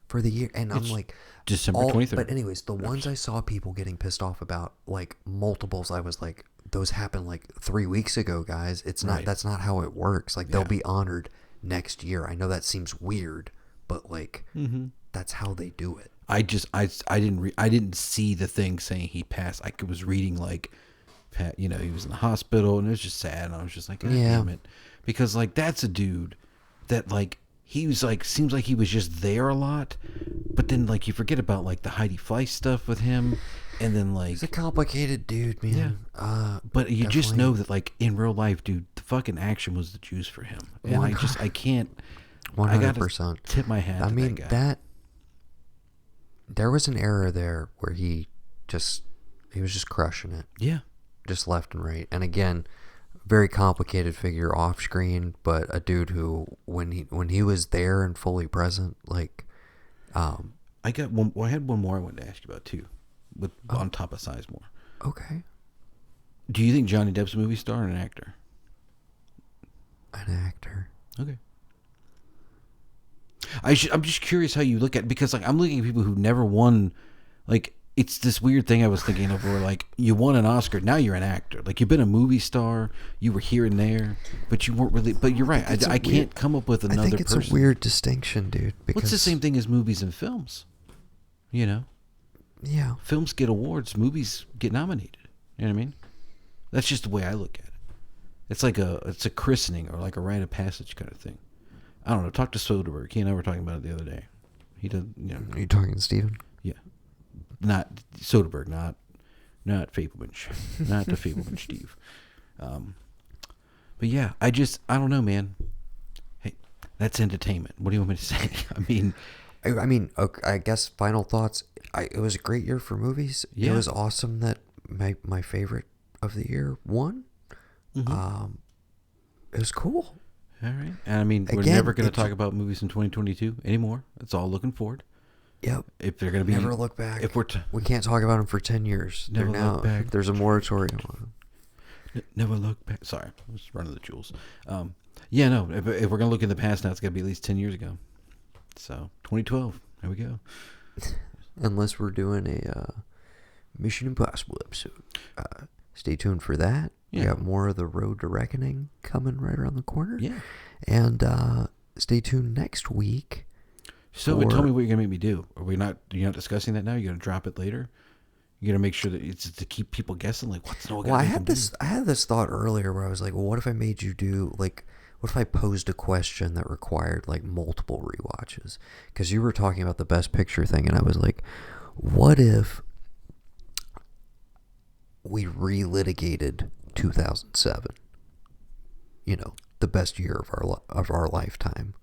[SPEAKER 1] for the year, and I'm like
[SPEAKER 2] December 23rd.
[SPEAKER 1] But anyways, the ones I saw people getting pissed off about, like multiples, I was like, those happened like 3 weeks ago, guys. It's not.
[SPEAKER 2] Right.
[SPEAKER 1] That's not how it works. Like they'll be honored next year. I know that seems weird, but like that's how they do it.
[SPEAKER 2] I didn't see the thing saying he passed. I was reading like, he was in the hospital, and it was just sad. And I was just like, God damn it, because like that's a dude that like. He was like, seems like he was just there a lot, but then like you forget about like the Heidi Fleiss stuff with him, and then like
[SPEAKER 1] he's a complicated dude, man.
[SPEAKER 2] Yeah. But you just know that like in real life, dude, the fucking action was the juice for him, and I can't.
[SPEAKER 1] 100%.
[SPEAKER 2] Tip my hat.
[SPEAKER 1] I mean
[SPEAKER 2] that guy.
[SPEAKER 1] There was an era there where he was just crushing it.
[SPEAKER 2] Yeah.
[SPEAKER 1] Just left and right, and again. Very complicated figure off screen, but a dude who, when he was there and fully present, like,
[SPEAKER 2] I got one. Well, I had one more I wanted to ask you about too, on top of Sizemore.
[SPEAKER 1] Okay.
[SPEAKER 2] Do you think Johnny Depp's a movie star or an actor?
[SPEAKER 1] An actor.
[SPEAKER 2] Okay. I'm just curious how you look at, because like I'm looking at people who never won, like. It's this weird thing I was thinking of where, like, you won an Oscar, now you're an actor. Like, you've been a movie star, you were here and there, but you weren't really... But you're right, I can't come up with another person.
[SPEAKER 1] I think it's a weird distinction, dude.
[SPEAKER 2] Because it's the same thing as movies and films, you know?
[SPEAKER 1] Yeah.
[SPEAKER 2] Films get awards, movies get nominated. You know what I mean? That's just the way I look at it. It's like it's a christening or like a rite of passage kind of thing. I don't know, talk to Soderbergh. He and I were talking about it the other day. He does,
[SPEAKER 1] Are you talking to Steven?
[SPEAKER 2] Yeah. Not Soderbergh, not Fableman, not the Fableman Steve. But yeah, I don't know, man. Hey, that's entertainment. What do you want me to say? I mean,
[SPEAKER 1] I mean, okay, I guess final thoughts. It was a great year for movies.
[SPEAKER 2] Yeah.
[SPEAKER 1] It was awesome that my favorite of the year won.
[SPEAKER 2] Mm-hmm.
[SPEAKER 1] It was cool.
[SPEAKER 2] All right. And I mean, we're
[SPEAKER 1] Again,
[SPEAKER 2] never going to talk about movies in 2022 anymore. It's all looking forward.
[SPEAKER 1] Yep.
[SPEAKER 2] If they're going to be...
[SPEAKER 1] Never look back.
[SPEAKER 2] If we're
[SPEAKER 1] we can't talk about them for 10 years.
[SPEAKER 2] Never look back.
[SPEAKER 1] There's a moratorium on them.
[SPEAKER 2] Never look back. Sorry. I was running the jewels. Yeah, no. If we're going to look in the past now, it's got to be at least 10 years ago. So, 2012. There we go.
[SPEAKER 1] Unless we're doing a Mission Impossible episode. Stay tuned for that.
[SPEAKER 2] Yeah.
[SPEAKER 1] We got more of the Road to Reckoning coming right around the corner.
[SPEAKER 2] Yeah.
[SPEAKER 1] And stay tuned next week.
[SPEAKER 2] So, tell me what you're going to make me do. You're not discussing that now? You're going to drop it later? You're going to make sure that it's to keep people guessing? Like, what's no?
[SPEAKER 1] Well, I had this thought earlier where I was like, well, what if I made you do, like, what if I posed a question that required, like, multiple rewatches? Because you were talking about the Best Picture thing, and I was like, what if we relitigated 2007? You know, the best year of our lifetime.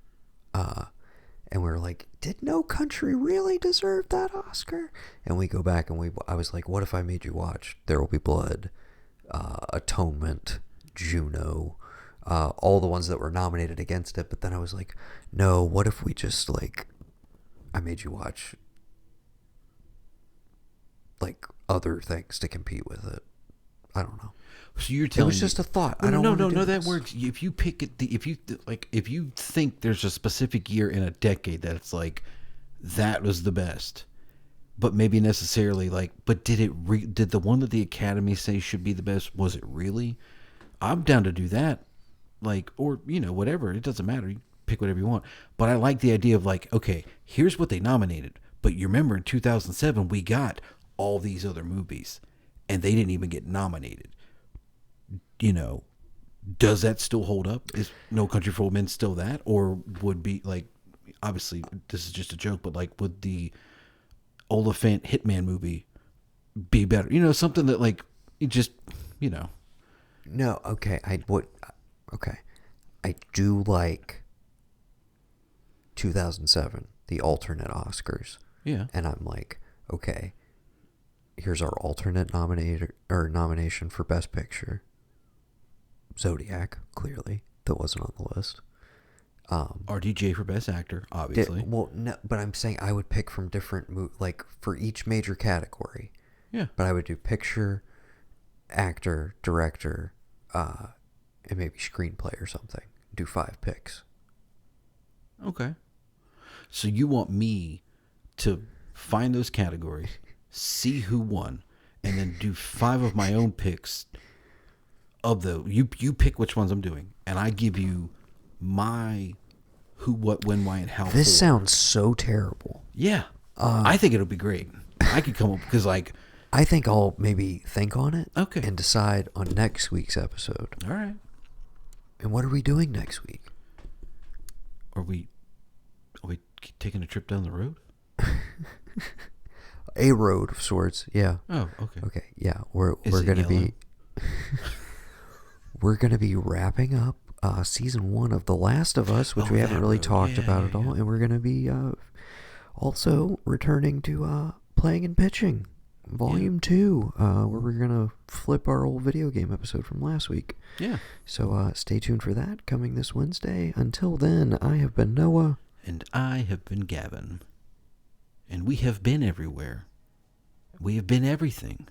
[SPEAKER 1] And we were like, did No Country really deserve that Oscar? And we go back and I was like, what if I made you watch There Will Be Blood, Atonement, Juno, all the ones that were nominated against it? But then I was like, no, what if we just, like, I made you watch, like, other things to compete with it? I don't know.
[SPEAKER 2] So you're telling
[SPEAKER 1] it was just a thought. I don't
[SPEAKER 2] no, that
[SPEAKER 1] this.
[SPEAKER 2] works. If you pick it, if you think there's a specific year in a decade that it's like that was the best, but maybe necessarily like, but did the one that the Academy say should be the best, was it really? I'm down to do that, like, or whatever. It doesn't matter. You pick whatever you want. But I like the idea of like, okay, here's what they nominated, but you remember in 2007 we got all these other movies, and they didn't even get nominated. Does that still hold up? Is No Country for Old Men still that? Or would be like, obviously this is just a joke, but like, would the Oliphant Hitman movie be better? Something that like, it just,
[SPEAKER 1] No, okay, I do like 2007, the alternate Oscars.
[SPEAKER 2] Yeah.
[SPEAKER 1] And I'm like, okay, here's our alternate nomination for Best Picture. Zodiac, clearly, that wasn't on the list.
[SPEAKER 2] RDJ for Best Actor, obviously.
[SPEAKER 1] No, but I'm saying I would pick from different, like, for each major category.
[SPEAKER 2] Yeah.
[SPEAKER 1] But I would do picture, actor, director, and maybe screenplay or something. Do 5 picks.
[SPEAKER 2] Okay. So you want me to find those categories, see who won, and then do 5 of my own picks of the... You pick which ones I'm doing, and I give you my who, what, when, why, and how.
[SPEAKER 1] This sounds so terrible.
[SPEAKER 2] Yeah. I think it'll be great. I could come up... Because, like...
[SPEAKER 1] I think I'll maybe think on it.
[SPEAKER 2] Okay.
[SPEAKER 1] And decide on next week's episode.
[SPEAKER 2] All right.
[SPEAKER 1] And what are we doing next week?
[SPEAKER 2] Are we taking a trip down the road?
[SPEAKER 1] A road of sorts, yeah.
[SPEAKER 2] Oh, okay.
[SPEAKER 1] Okay, yeah. We're
[SPEAKER 2] Is it
[SPEAKER 1] gonna
[SPEAKER 2] yellow?
[SPEAKER 1] be we're gonna be wrapping up season 1 of The Last of Us, which
[SPEAKER 2] Oh,
[SPEAKER 1] we haven't
[SPEAKER 2] that
[SPEAKER 1] really
[SPEAKER 2] road.
[SPEAKER 1] talked
[SPEAKER 2] Yeah,
[SPEAKER 1] about
[SPEAKER 2] yeah,
[SPEAKER 1] at all,
[SPEAKER 2] yeah.
[SPEAKER 1] and we're gonna be also returning to playing and pitching, Volume 2, where we're gonna flip our old video game episode from last week.
[SPEAKER 2] Yeah.
[SPEAKER 1] So stay tuned for that, coming this Wednesday. Until then, I have been Noah.
[SPEAKER 2] And I have been Gavin. And we have been everywhere. We have been everything.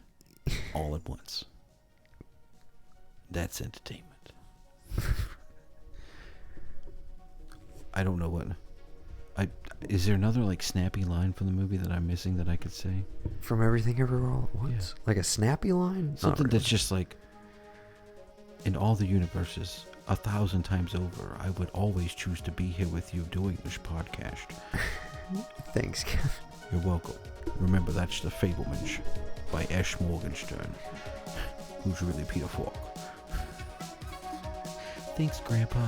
[SPEAKER 2] All at once. That's entertainment. I don't know what... Is there another, like, snappy line from the movie that I'm missing that I could say?
[SPEAKER 1] From Everything Everywhere All at Once?
[SPEAKER 2] Yeah.
[SPEAKER 1] Like a snappy line?
[SPEAKER 2] Something
[SPEAKER 1] Not
[SPEAKER 2] that's
[SPEAKER 1] really.
[SPEAKER 2] just like... In all the universes, 1,000 times over, I would always choose to be here with you doing this podcast.
[SPEAKER 1] Thanks, Kevin.
[SPEAKER 2] You're welcome. Remember, that's The Fableman's by Ash Morgenstern, who's really Peter Falk. Thanks, Grandpa.